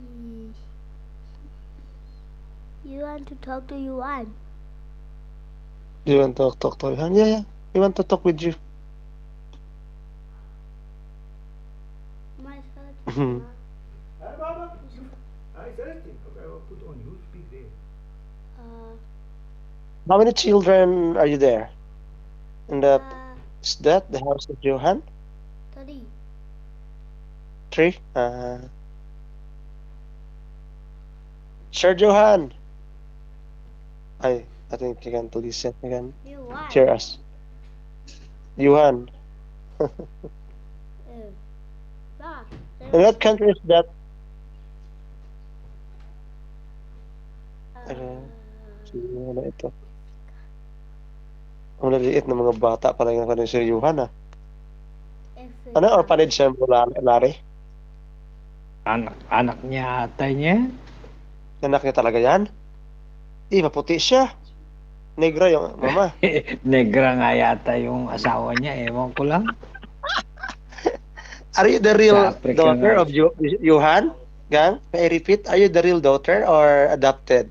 mm, you want to talk to you one? Do you want to talk to Johan? Yeah. We want to talk with you. My son. Mhm. Hi, Mama. Hi, Celestine. Okay, I will put on you. Speak there. How many children are you there? In the is that the house of Johan? 3. 3? Sir Johan. I think you can listen. You can You one. hear us. Johan. Ma. In what country is that? Uh, Sino na ito? Ang laliit na mga bata pala yung kanina si Johan ah. Ano Africa. orphanage siya mula, Lari? Anak niya atay niya. Anak niya talaga yan? Maputi siya. Negra yung mama. Negra nga yata yung asawa niya, ewan ko lang. Are you the Sa real Africa nga. daughter of Johan? Gang, may I repeat, are you the real daughter or adopted?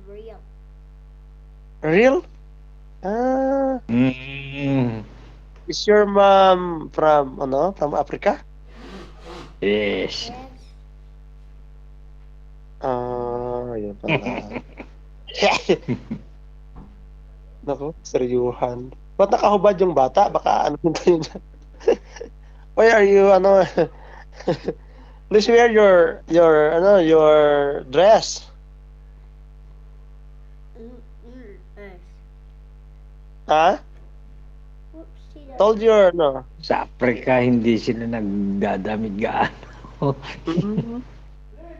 Real. Real? Is your mom from Africa? Yes. Yes. Yun pala. Naku, Sir Johan. Ba't nakahubad yung bata? Baka ano tayo dyan? Why are you, please wear your dress. Yes. Ha? Whoopsie. Told you or no? Sa Africa, hindi sila nagdadamig gaano.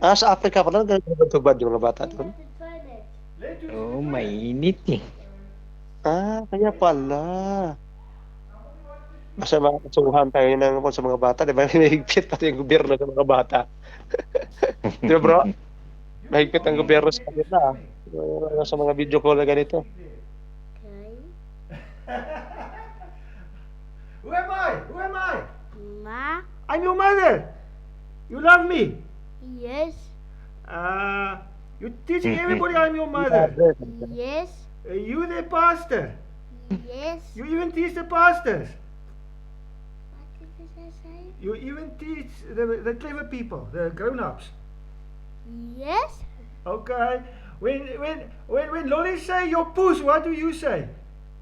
Sa Africa pala, nagtubad yung mga bata doon. Oo, mainit eh. Kaya pala. Basta makakasuhan tayo ng sa mga bata, di ba? Mahigpit pati yung gobyerno sa mga bata. Di ba, bro? Mahigpit ang gobyerno sa kanila. Sa mga video call na ganito. Okay. Who am I? Who am I? Ma? I'm your mother. You love me. Yes. You're teaching everybody I'm your mother. Yes. You the pastor. Yes. You even teach the pastors. What did I say? You even teach the clever people, the grown-ups. Yes. Okay. When Lolly say your puss, what do you say?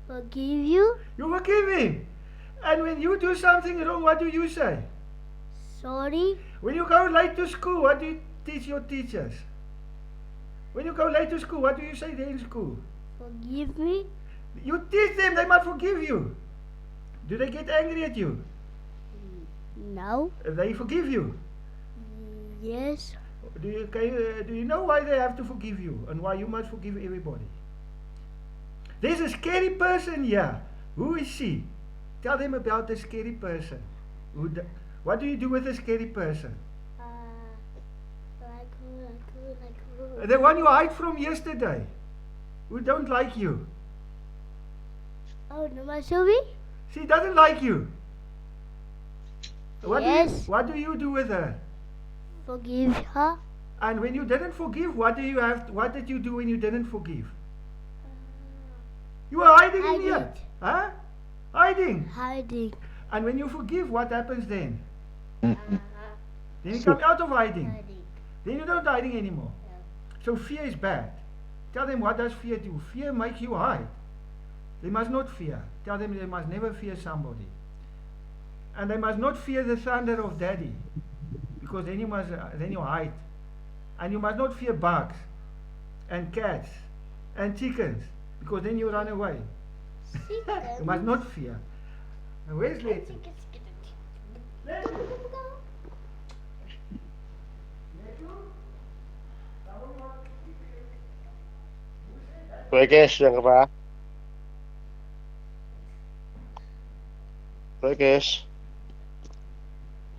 Forgive you. You forgive him. And when you do something wrong, what do you say? Sorry. When you go late to school, what do you teach your teachers? When you go late to school, what do you say there in school? Forgive me. You teach them they must forgive you. Do they get angry at you No. if they forgive you? Yes. Do you know why they have to forgive you and why you must forgive everybody? There's a scary person here. Who is she? Tell them about the scary person. What do you do with a scary person? Like who? The one you hide from yesterday, who don't like you. Oh, no, Masumi? She doesn't like you. Yes. What do you do with her? Forgive her. And when you didn't forgive, what did you do when you didn't forgive? You are hiding in here. Hide. Huh? Hiding. Hiding. And when you forgive, what happens then? Mm. Then you come out of hiding. Hiding. Then you're not hiding anymore. So fear is bad. Tell them, what does fear do? Fear makes you hide. They must not fear. Tell them they must never fear somebody. And they must not fear the thunder of daddy. Because then you hide. And you must not fear bugs and cats and chickens. Because then you run away. You must not fear. And where's Letty? Letty? Kuya Kesh, yan ka pa? Kuya Kesh.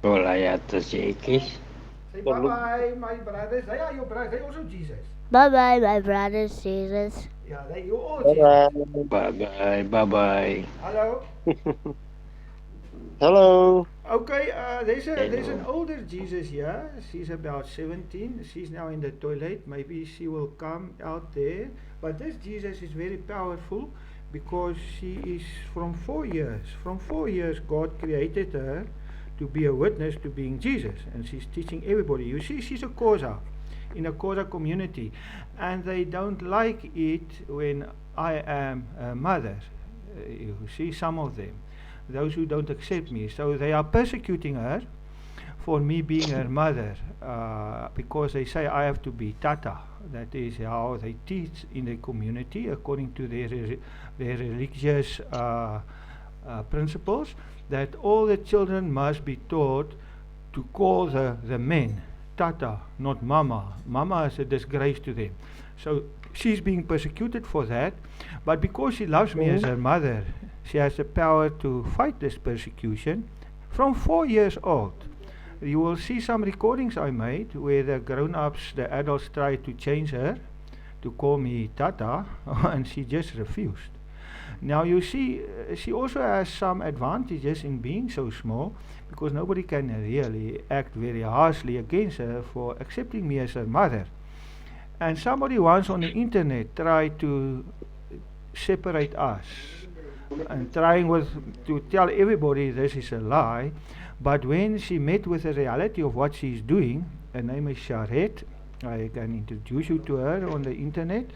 Wala yata si Ikis. Say bye-bye, my brothers. They are your brothers. They also Jesus. Bye bye, my brothers, Jesus. Yeah, you all Jesus. Bye-bye. Bye-bye, bye-bye. Hello. Hello. Okay, there's an Hello. older Jesus here. She's about 17. She's now in the toilet. Maybe she will come out there. But this Jesus is very powerful because she is from 4 years. From 4 years, God created her to be a witness to being Jesus. And she's teaching everybody. You see, she's a Kosa, in a Kosa community. And they don't like it when I am a mother. You see, some of them. Those who don't accept me. So they are persecuting her for me being her mother because they say I have to be Tata. That is how they teach in the community according to their religious principles, that all the children must be taught to call the men Tata, not Mama. Mama is a disgrace to them. So she's being persecuted for that, but because she loves me as her mother, she has the power to fight this persecution from 4 years old. You will see some recordings I made where the grown-ups, the adults, tried to change her to call me Tata, and she just refused. Now you see, she also has some advantages in being so small, because nobody can really act very harshly against her for accepting me as her mother. And somebody once on the internet tried to separate us and trying to tell everybody this is a lie. But when she met with the reality of what she's doing, her name is Charette, I can introduce you to her on the internet.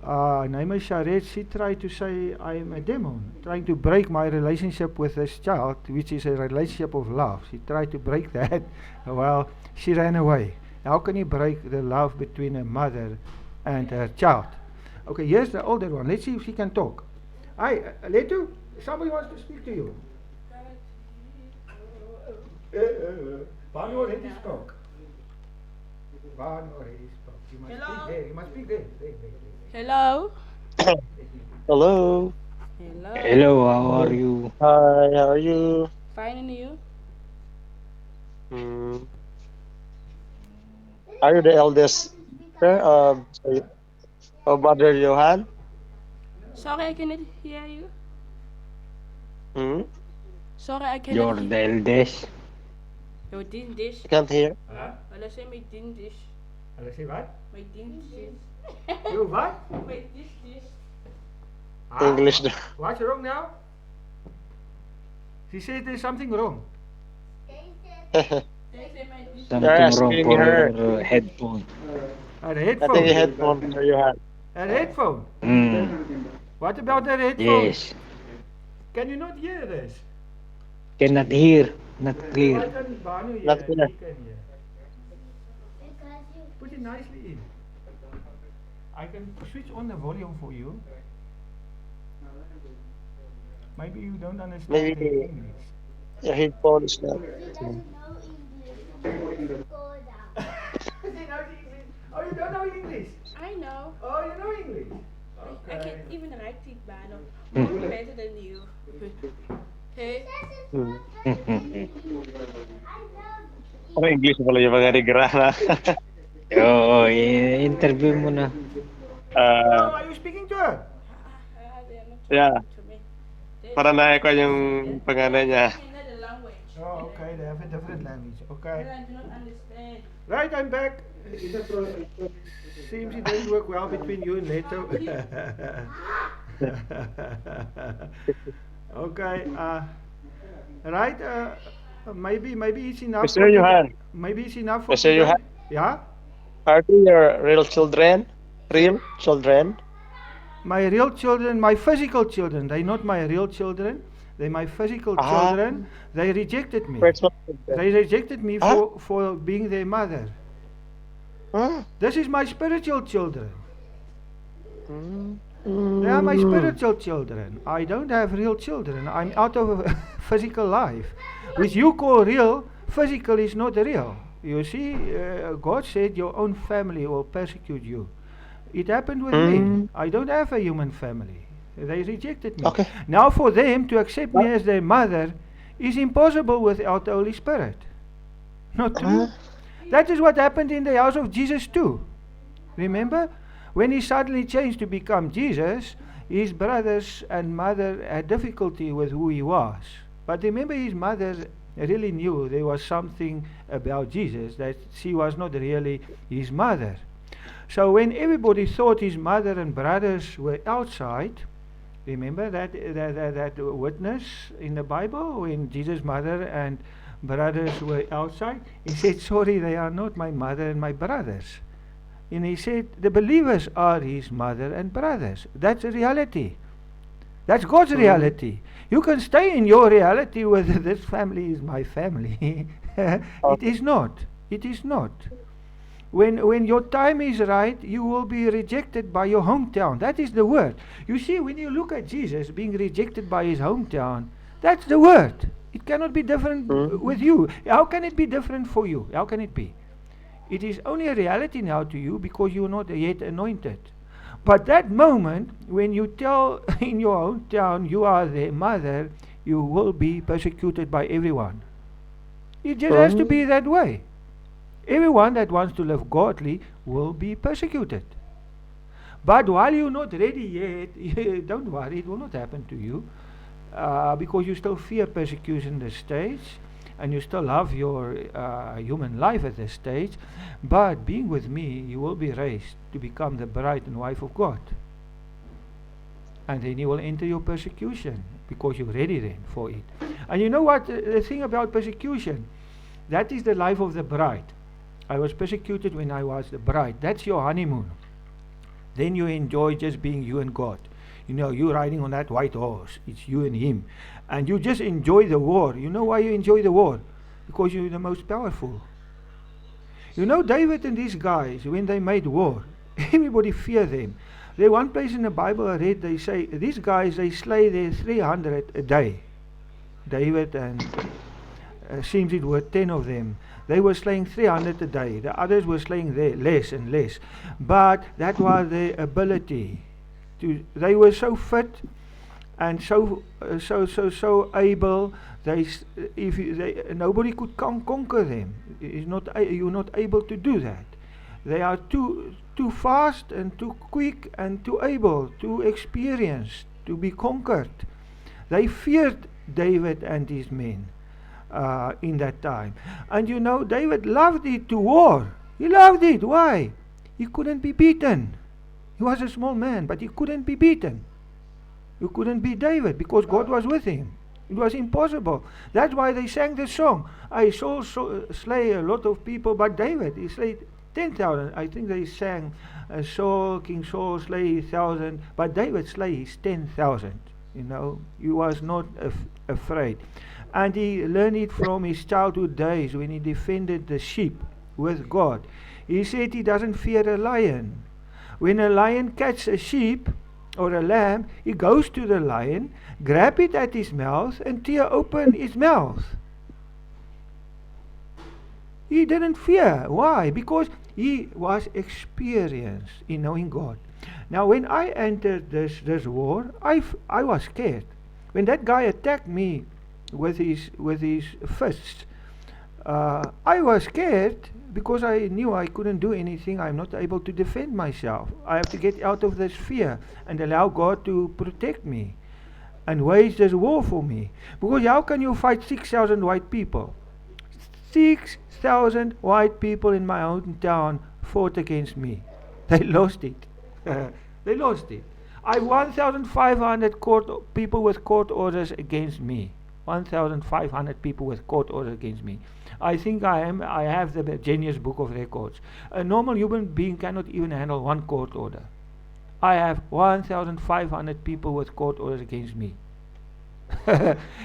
Her name is Charette. She tried to say I am a demon, trying to break my relationship with this child, which is a relationship of love. She tried to break that. Well, she ran away. How can you break the love between a mother and her child? Okay, here's the older one. Let's see if she can talk. Hi, Letu, somebody wants to speak to you. Vanor, let us talk. Vanor, let us talk. You must Hello? speak there. You must speak there. There. Hello? Hello. Hello. Hello, how are you? Hi, how are you? Fine and you? Hmm. Are you the eldest sister of Mother Johan? Sorry, I cannot hear you. Hmm? Sorry, I cannot You're hear. the eldest. Yo, din dish. I can't hear. Huh? Wala say may din dish. Let's see what? May din dish. You what? May dish. Huh? English. What's wrong now? She said there's something wrong. You're They say my dish. Something wrong asking for her. your headphone. A I think headphone. a headphone for Johan. A headphone. Hmm. What about that headphone? Yes. Can you not hear this? Cannot hear. Not Why clear. can't Banu hear? Not And clear. he can hear. Put it nicely in. I can switch on the volume for you. Maybe you don't understand the Maybe English. your headphone is not. Oh, you don't know English? I know. Oh, you know English? I can even write it, Bano. Hmm. Better than you. Hey. Hmm. Hmm. Oh, English pala yung mga negrana. Oo, interview mo na. Oh, are you speaking to her? They are not Yeah, talking to me. They para talk na to ko yung themselves. pangalan niya. Another language. Oh, okay, they have a different language. Okay. I do not understand. Right, I'm back. Seems it didn't work well between you and Leto. Okay, right, maybe it's enough Mr. for today. Johan, Maybe it's enough for Mr. today. Johan, Yeah? are they your real children? Real children? My real children, my physical children, they're not my real children. They're my physical Ah, children. They rejected me. personal children. They rejected me Huh? for being their mother. Huh? This is my spiritual children. Mm. They are my spiritual children. I don't have real children. I'm out of a physical life. Which you call real, physical is not real. You see, God said your own family will persecute you. It happened with me. Mm. I don't have a human family. They rejected me. Okay. Now for them to accept me But, as their mother is impossible without the Holy Spirit. Not true? That is what happened in the house of Jesus too. Remember? When he suddenly changed to become Jesus, his brothers and mother had difficulty with who he was. But remember, his mother really knew there was something about Jesus, that she was not really his mother. So when everybody thought his mother and brothers were outside, remember that witness in the Bible when Jesus' mother and brothers were outside? He said, sorry, they are not my mother and my brothers. And he said, the believers are his mother and brothers. That's a reality. That's God's reality. You can stay in your reality whether this family is my family. It is not. It is not. When your time is right, you will be rejected by your hometown. That is the word. You see, when you look at Jesus being rejected by his hometown, that's the word. It cannot be different with you. How can it be different for you? How can it be? It is only a reality now to you because you are not yet anointed. But that moment when you tell in your hometown you are their mother, you will be persecuted by everyone. It just has to be that way. Everyone that wants to live godly will be persecuted. But while you're not ready yet, don't worry, it will not happen to you. Because you still fear persecution at this stage, and you still love your human life at this stage. But being with me, you will be raised to become the bride and wife of God. And then you will enter your persecution because you're ready then for it. And you know what? The thing about persecution, that is the life of the bride. I was persecuted when I was the bride. That's your honeymoon. Then you enjoy just being you and God. You know, you riding on that white horse. It's you and him. And you just enjoy the war. You know why you enjoy the war? Because you're the most powerful. You know, David and these guys, when they made war, everybody feared them. There one place in the Bible I read, they say, these guys, they slay their 300 a day. David and seems it were 10 of them. They were slaying 300 a day. The others were slaying less and less. But that was their ability. They were so fit and so able. Nobody could conquer them. You're not able to do that. They are too fast and too quick and too able, too experienced to be conquered. They feared David and his men in that time. And David loved it to war. He loved it. Why? He couldn't be beaten. He was a small man, but he couldn't be beaten. You couldn't beat David because God was with him. It was impossible. That's why they sang this song. I Saul slay a lot of people, but David, he slayed 10,000. I think they sang King Saul slay 1,000, but David slay his 10,000. He was not afraid. And he learned it from his childhood days when he defended the sheep with God. He said he doesn't fear a lion. When a lion catches a sheep or a lamb, he goes to the lion, grab it at his mouth and tear open his mouth. He didn't fear. Why? Because he was experienced in knowing God. Now when I entered this war, I was scared. When that guy attacked me with his fists, I was scared because I knew I couldn't do anything. I'm not able to defend myself. I have to get out of this fear and allow God to protect me and wage this war for me. Because how can you fight 6,000 white people? 6,000 white people in my hometown fought against me. They lost it. They lost it. I have 1,500 people with court orders against me. 1,500 people with court orders against me. I think I have the Genius Book of Records. A normal human being cannot even handle one court order. I have 1,500 people with court orders against me.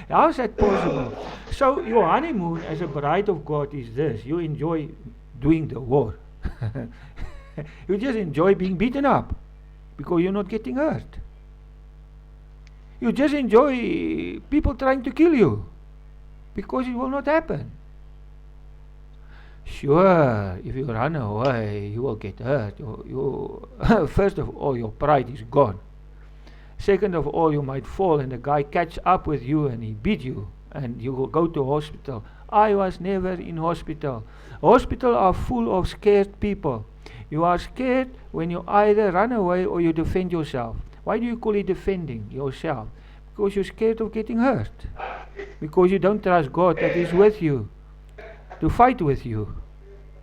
How is that possible? So your honeymoon as a bride of God is this. You enjoy doing the war. You just enjoy being beaten up because you're not getting hurt. You just enjoy people trying to kill you because it will not happen. Sure, if you run away, you will get hurt. First of all, your pride is gone. Second of all, you might fall and the guy catch up with you and he beat you and you will go to hospital. I was never in hospital. Hospitals are full of scared people. You are scared when you either run away or you defend yourself. Why do you call it defending yourself? Because you're scared of getting hurt. Because you don't trust God that is with you to fight with you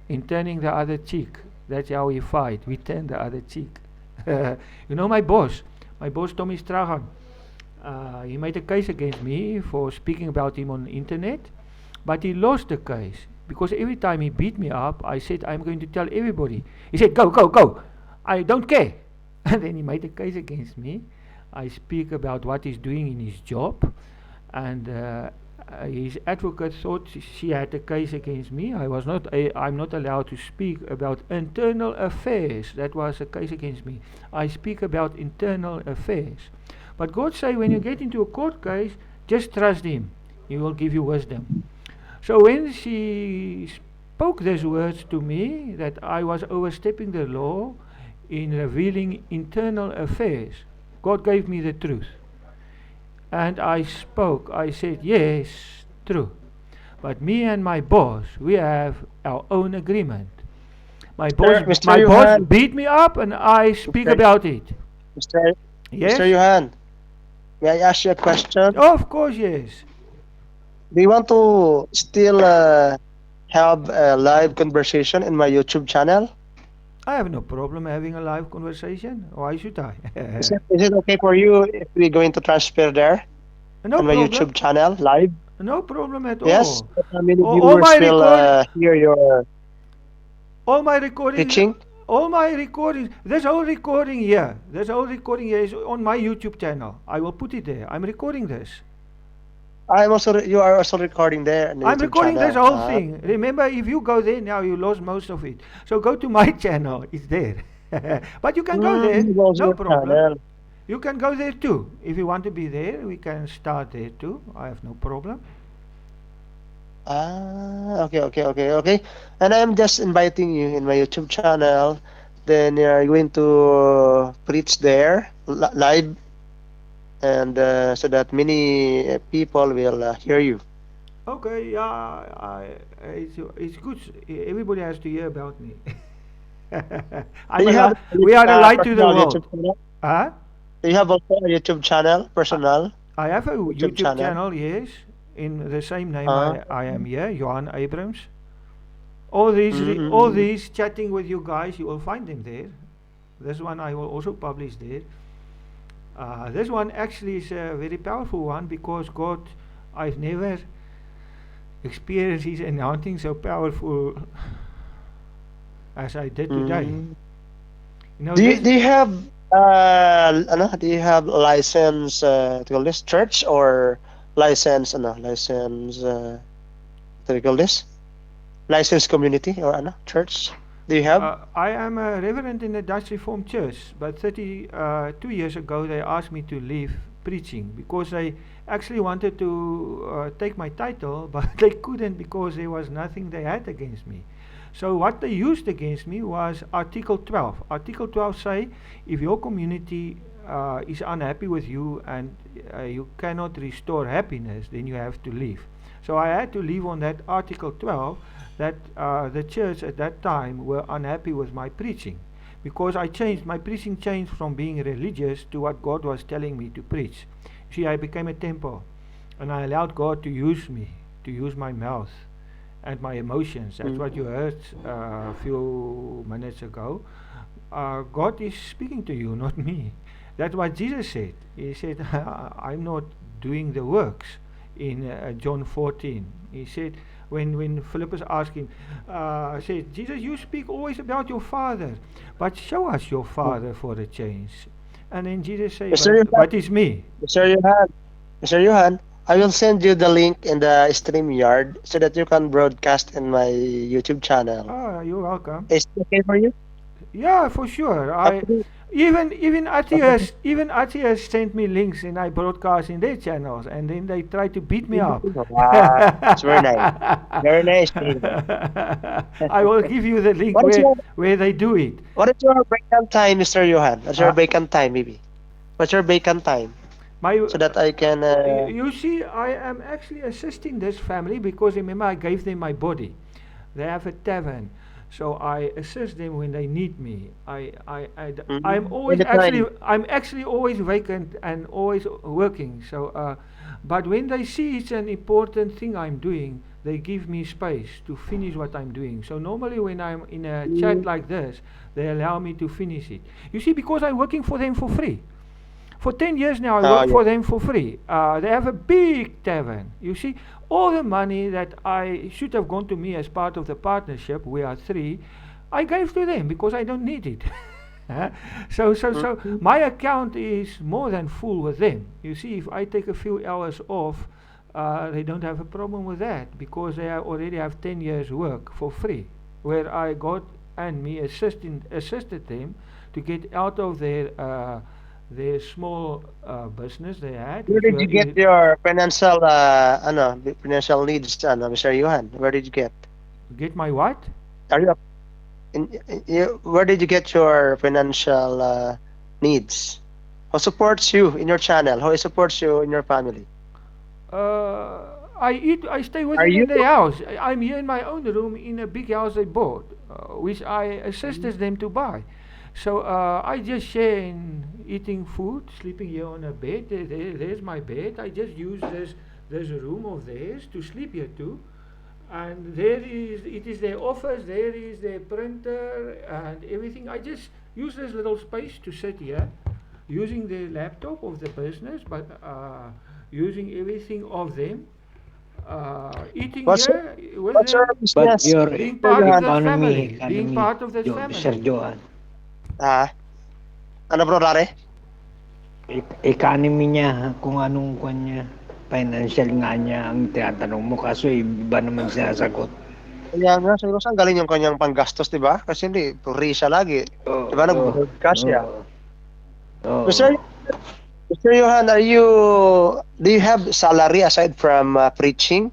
in turning the other cheek. That's how we fight. We turn the other cheek. My boss Tommy Strahan, he made a case against me for speaking about him on the internet, but he lost the case because every time he beat me up, I said, I'm going to tell everybody. He said, go, I don't care. And then he made a case against me. I speak about what he's doing in his job, and his advocate thought she had a case against me. I'm not allowed to speak about internal affairs. That was a case against me. I speak about internal affairs. But God say when you get into a court case, just trust him. He will give you wisdom. So when she spoke these words to me, that I was overstepping the law in revealing internal affairs, God gave me the truth. And I spoke. I said, yes, true. But me and my boss, we have our own agreement. My boss beat me up and I speak about it. Yes? Mr. Johan, may I ask you a question? Oh, of course, yes. Do you want to still have a live conversation in my YouTube channel? I have no problem having a live conversation. Why should I? Is it okay for you if we're going to transfer there No on my problem. YouTube channel live? No problem at Yes, all. how many All viewers my will hear your All my recordings. teaching? All my recordings. This whole recording here is on my YouTube channel. I will put it there. I'm recording this. You are also recording there. On the I'm YouTube recording channel. this whole thing. Remember, if you go there now, you lost most of it. So go to my channel. It's there. But you can go there. No problem. Channel. You can go there too. If you want to be there, we can start there too. I have no problem. Okay. And I'm just inviting you in my YouTube channel. Then you're going to preach there. live, and so that many people will hear you. Okay, yeah, it's good. Everybody has to hear about me. Do I'm a you have we are a light to the personal YouTube world. channel? Huh? Do you have also a YouTube channel, I, personal I have a YouTube YouTube channel? channel, yes, in the same name Uh, I am here, Johan Abrams. All mm-hmm. these chatting with you guys, you will find them there. This one I will also publish there. This one actually is a very powerful one because God, I've never experienced His anointing so powerful as I did today. Mm. You know Do you this. do you have do you have license to call this church or license to call this license community or church? Do you have? I am a reverend in the Dutch Reformed Church, but 32 years ago they asked me to leave preaching because they actually wanted to take my title, but they couldn't because there was nothing they had against me. So what they used against me was Article 12. Article 12 say if your community is unhappy with you and you cannot restore happiness, then you have to leave. So I had to leave on that Article 12 that the church at that time were unhappy with my preaching because my preaching changed from being religious to what God was telling me to preach. See, I became a temple and I allowed God to use me, to use my mouth and my emotions. That's what you heard a few minutes ago. God is speaking to you, not me. That's what Jesus said. He said, I'm not doing the works in John 14. He said, when Philippus asked him, said, Jesus, you speak always about your Father, but show us your Father for a change. And then Jesus said, Mr. Johan, but it's me. Mr. Johan, Mr. Johan, I will send you the link in the StreamYard so that you can broadcast in my YouTube channel. You're welcome. Is it okay for you? Yeah, for sure. I After, even after, Atias sent me links and I broadcast in their channels and then they try to beat me up. wow, it's very nice. Very nice to hear that. I will give you the link What is your where they do it. what is your break-up time, Mr. Johan? What's your Uh, break-up time, maybe? What's your break-up time? my So that I can you see, I am actually assisting this family because remember I gave them my body. They have a tavern, so I assist them when they need me. in the time. I'm actually always vacant and always working. So, but when they see it's an important thing I'm doing, they give me space to finish what I'm doing. So normally when I'm in a chat like this, they allow me to finish it. You see, because I'm working for them for free. For 10 years now, I work Yeah. for them for free. They have a big tavern. You see, all the money that I should have gone to me as part of the partnership, we are three, I gave to them because I don't need it. So my account is more than full with them. You see, if I take a few hours off, they don't have a problem with that because already have 10 years work for free, where I got and me assisted them to get out of their small business they had. Where did you get your financial needs, Mr. Johan? Where did you get? Get my what? Are you where did you get your financial needs? Who supports you in your channel? Who supports you in your family? I stay with Are them you? in the house. I'm here in my own room in a big house they bought, which I assisted them to buy. So I just share in eating food, sleeping here on a bed. There's my bed. I just use this room of theirs to sleep here too. And it is their office, there is their printer and everything. I just use this little space to sit here, using the laptop of the business, but using everything of them, eating What's your, here with what's your them, But business, your being Mr. part of Johan? that family, being economy, part of that Sir family. Johan, Ah, ano bro, Rare? economy niya, kung anong kwan niya, financial nga niya ang tinatanong mo, kaso iba naman sinasagot. Kaya nga, siguro saan galing yung kanyang panggastos, di ba? Kasi hindi, puri siya lagi. Di ba, Oo, nag-broadcast siya. oo. Mr. Mr. Johan, do you have salary aside from preaching?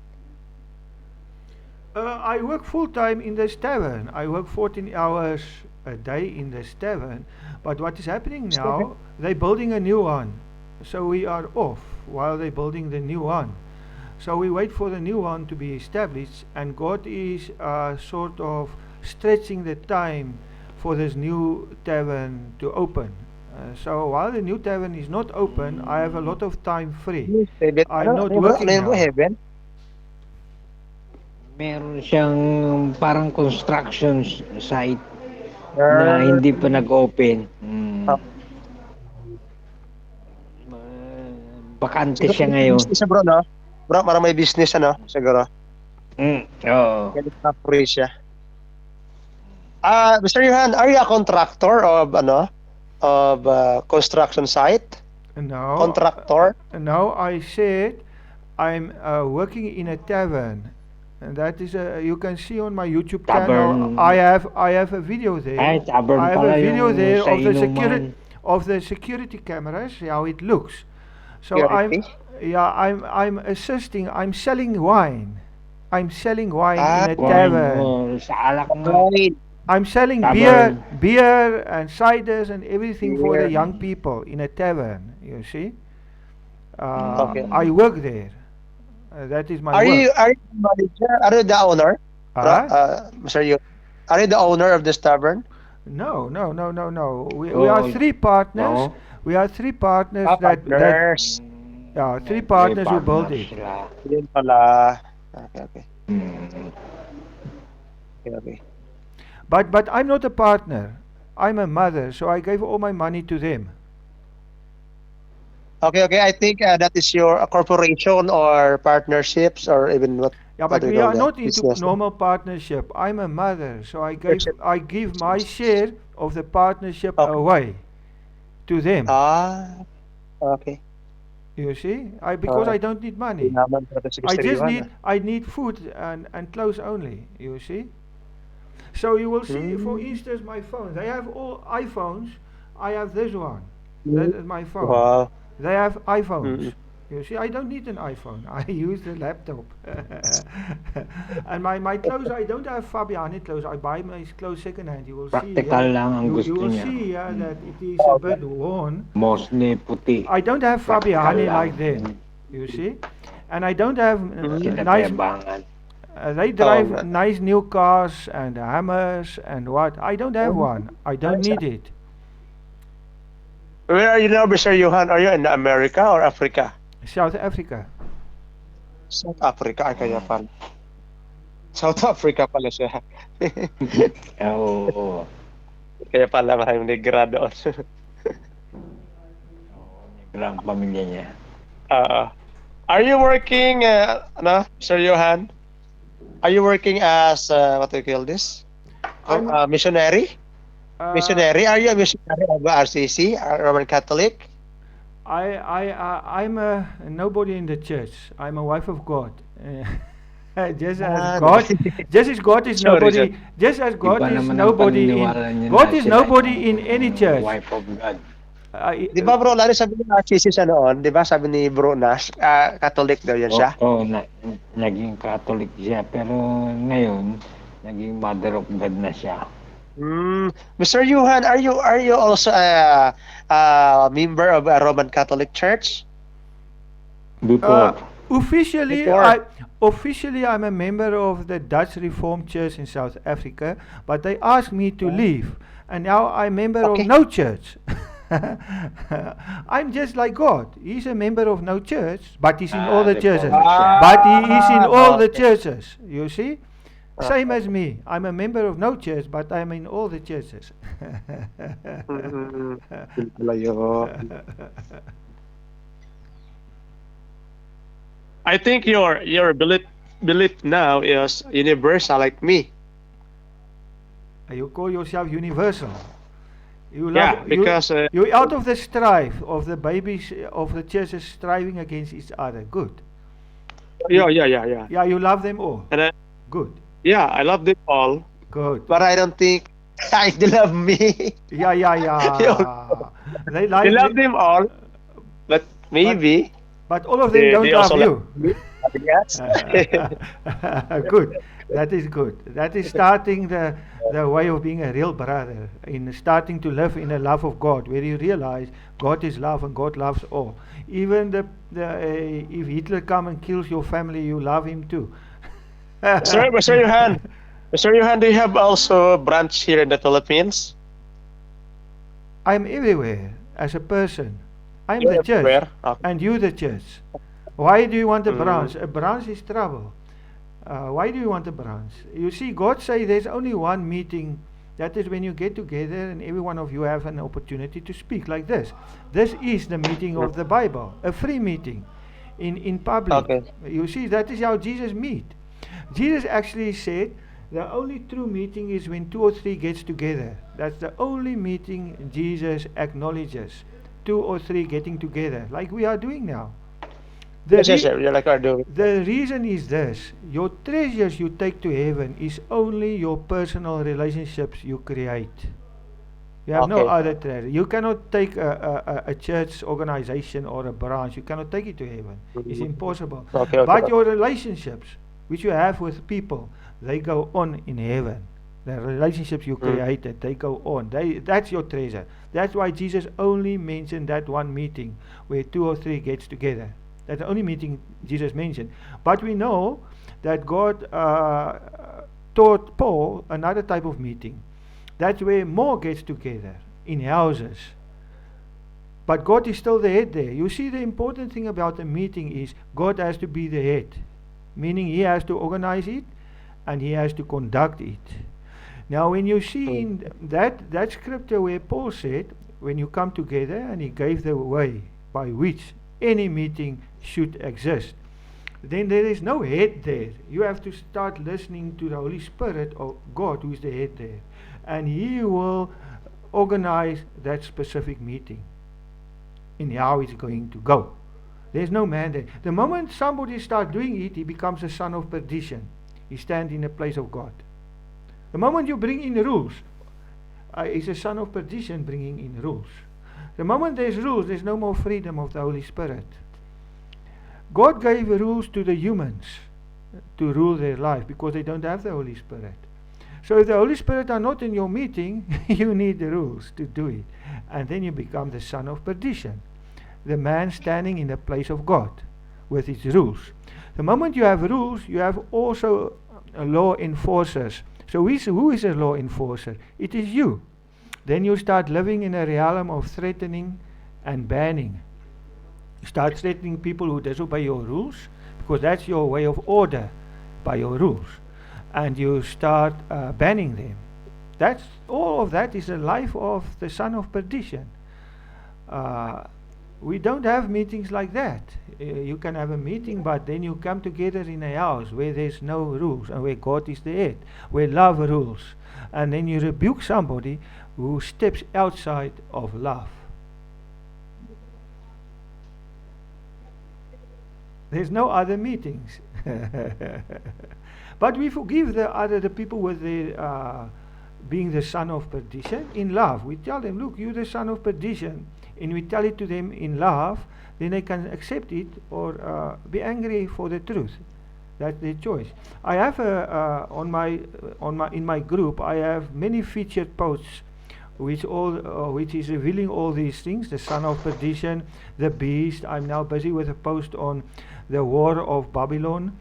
I work full time in this tavern. I work 14 hours a day in this tavern, But what is happening Still okay. now, they're building a new one. So we are off while they're building the new one. So we wait for the new one to be established, and God is sort of stretching the time for this new tavern to open. So while the new tavern is not open, I have a lot of time free. Heaven. I'm not Ano yun bro? Ano working yun bro? now. Heaven? Meron siyang parang construction site na Ah, hindi pa nag-open. ah. Bakante Siguro siya may ngayon. business bro, no? Bro, parang may business ano, siguro. Oo. Kaya nagpa-free siya. Mr. Johan, are you a contractor of construction site? No, Contractor? no, I said I'm working in a tavern. And that is you can see on my YouTube channel. Tavern. I have a video there. Ay, tavern I have pala a video yung there sa of inuman. the security cameras, how it looks. So Security? I'm assisting. I'm selling wine. I'm selling wine in a Wine, tavern. sa alak nga. Wine. I'm selling Tavern. beer and ciders and everything for the Beer. young people in a tavern. You see, Okay. I work there. That is my Are work. you the manager? Are you the owner? Bro, Mr. Johan, are you the owner of this tavern? No. We are Oh, three partners. no. We are three partners Partners. three partners who build it. Sila. Yun pala. Okay. Okay. But I'm not a partner. I'm a mother, so I gave all my money to them. Okay. I think that is your corporation or partnerships or even what Yeah, what but do we call are that? not into Business. normal partnership. I'm a mother, so Partnership. I give my share of the partnership Okay. away to them. Okay. You see, because I don't need money. Naman para si I Mr. just Johan, I need food and clothes only. You see. So you will see, for instance, my phone. They have all iPhones. I have this one. That is my phone. Wow. They have iPhones. You see, I don't need an iPhone. I use the laptop. And my clothes, I don't have Fabiani clothes. I buy my clothes secondhand. You will see. Practical lang ang You gusto will niya. see that it is a bit worn. Mostly puti. I don't have Fabiani Practical like lang. them. You see, and I don't have Sila nice. kayabangan. They drive Oh, nice new cars and Hammers and what. I don't have one. I don't need it. Where are you now, Mr. Johan? Are you in America or Africa? South Africa. South Africa. Ay, kaya pala. South Africa pala siya. Oo. Kaya pala maraming negra doon. Ang pamilya niya. Are you working, Mr. Johan? Are you working as, what do you call this? Missionary? Missionary? Are you a missionary of RCC, Roman Catholic? I'm a nobody in the church. I'm a wife of God. Just as Ah, God, just as God is Sorry, nobody, sir. just as God Iba is naman ang nobody paniniwala niya in, God na is sila nobody yung in any church. Wife of God. Di ba bro, lalo sabi ni RCC siya noon, di ba sabi ni bro Nash, Catholic daw yan siya? Oo, naging Catholic siya. Pero ngayon, naging Mother of God na siya. Mr. Johan, are you also a member of a Roman Catholic Church? Before. Officially, Before. officially, I'm a member of the Dutch Reformed Church in South Africa, but they asked me to leave, and now I'm a member of Okay. no church. I'm just like God. He's a member of no church, but he's in all the churches. But he is in all the churches. You see, same as me. I'm a member of no church, but I'm in all the churches. I think your belief now is universal like me. You call yourself universal. You Yeah, love, because you're out of the strife of the babies of the churches striving against each other. Good. yeah. Yeah, you love them all. And Good. I love them all, Good. but I don't think they love me. Yeah. They like They love them all, but maybe but all of them they don't love also you. love me. Yes. Good. That is good. That is starting the way of being a real brother, in starting to live in the love of God, where you realize God is love and God loves all. Even if Hitler come and kills your family, you love him too. Mr. Johan, Mr. Johan, do you have also a branch here in the Philippines? I'm everywhere as a person. I'm the You're church, everywhere. Okay. and you the church. Why do you want a branch? Mm, A branch is trouble. Why do you want a branch? You see, God say there's only one meeting. That is when you get together and every one of you have an opportunity to speak like this. This is the meeting mm, of the Bible, a free meeting in public. okay. You see, that is how Jesus meet. Jesus actually said the only true meeting is when two or three gets together. That's the only meeting Jesus acknowledges. Two or three getting together, like we are doing now. The, Yes, yes, re- sir. You like are doing. the reason is this: your treasures you take to heaven is only your personal relationships you create. You have no Okay. other treasure. You cannot take a church organization or a branch, you cannot take it to heaven. It's Mm, impossible. okay, okay. But your relationships, which you have with people, they go on in heaven. The relationships you Mm, created, they go on. That's your treasure. That's why Jesus only mentioned that one meeting where two or three gets together. That's the only meeting Jesus mentioned. But we know that God taught Paul another type of meeting. That's where more gets together in houses. But God is still the head there. You see, the important thing about a meeting is God has to be the head, meaning He has to organize it and He has to conduct it. Now, when you see mm, in that scripture where Paul said, when you come together, and he gave the way by which any meeting should exist, then there is no head there. You have to start listening to the Holy Spirit of God, who is the head there, and He will organize that specific meeting in how it's going to go. There's no man there. The moment somebody starts doing it, he becomes a son of perdition. He stands in the place of God. The moment you bring in rules, is a son of perdition bringing in rules. The moment there's rules, there's no more freedom of the Holy Spirit. God gave rules to the humans to rule their life because they don't have the Holy Spirit. So if the Holy Spirit are not in your meeting, you need the rules to do it. And then you become the son of perdition, the man standing in the place of God with his rules. The moment you have rules, you have also law enforcers. So who is a law enforcer? It is you. Then you start living in a realm of threatening and banning. You start threatening people who disobey your rules, because that's your way of order, by your rules. And you start banning them. That's all of that is a life of the son of perdition. We don't have meetings like that. You can have a meeting, but then you come together in a house where there's no rules and where God is the head, where love rules. And then you rebuke somebody who steps outside of love. There's no other meetings. But we forgive the people with the being the son of perdition in love. We tell them, look, you're the son of perdition, and we tell it to them in love. Then they can accept it or be angry for the truth. That's their choice. I have in my group, I have many featured posts which is revealing all these things: the son of perdition, the beast. I'm now busy with a post on the war of Babylon,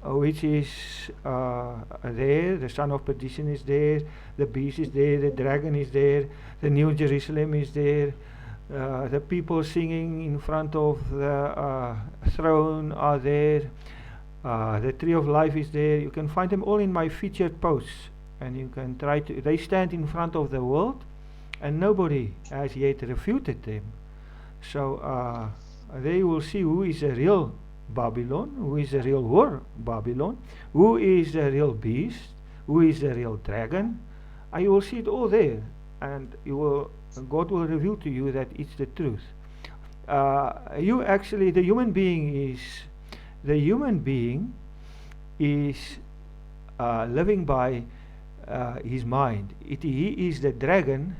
which is there. The son of perdition is there, the beast is there, the dragon is there, the New Jerusalem is there, the people singing in front of the throne are there, the tree of life is there. You can find them all in my featured posts, and you can try to. They stand in front of the world, and nobody has yet refuted them. So they will see who is a real Babylon, who is the real war Babylon, who is the real beast, who is the real dragon. And you will see it all there, and God will reveal to you that it's the truth. You actually, the human being is living by his mind. He is the dragon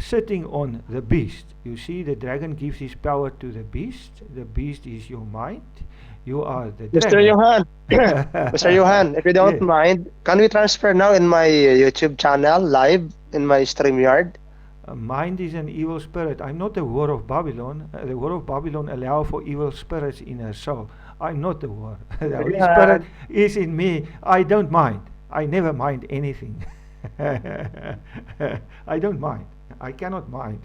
sitting on the beast. You see, the dragon gives his power to the beast. The beast is your mind. You are the Mr. dragon. Johan, Mr. Johan, if you don't Yes. mind, can we transfer now in my YouTube channel live in my StreamYard? Mind is an evil spirit. I'm not the whore of Babylon. The whore of Babylon allow for evil spirits in her soul. I'm not the whore. The Holy Yeah. Spirit is in me. I don't mind. I never mind anything. I don't mind. I cannot mind.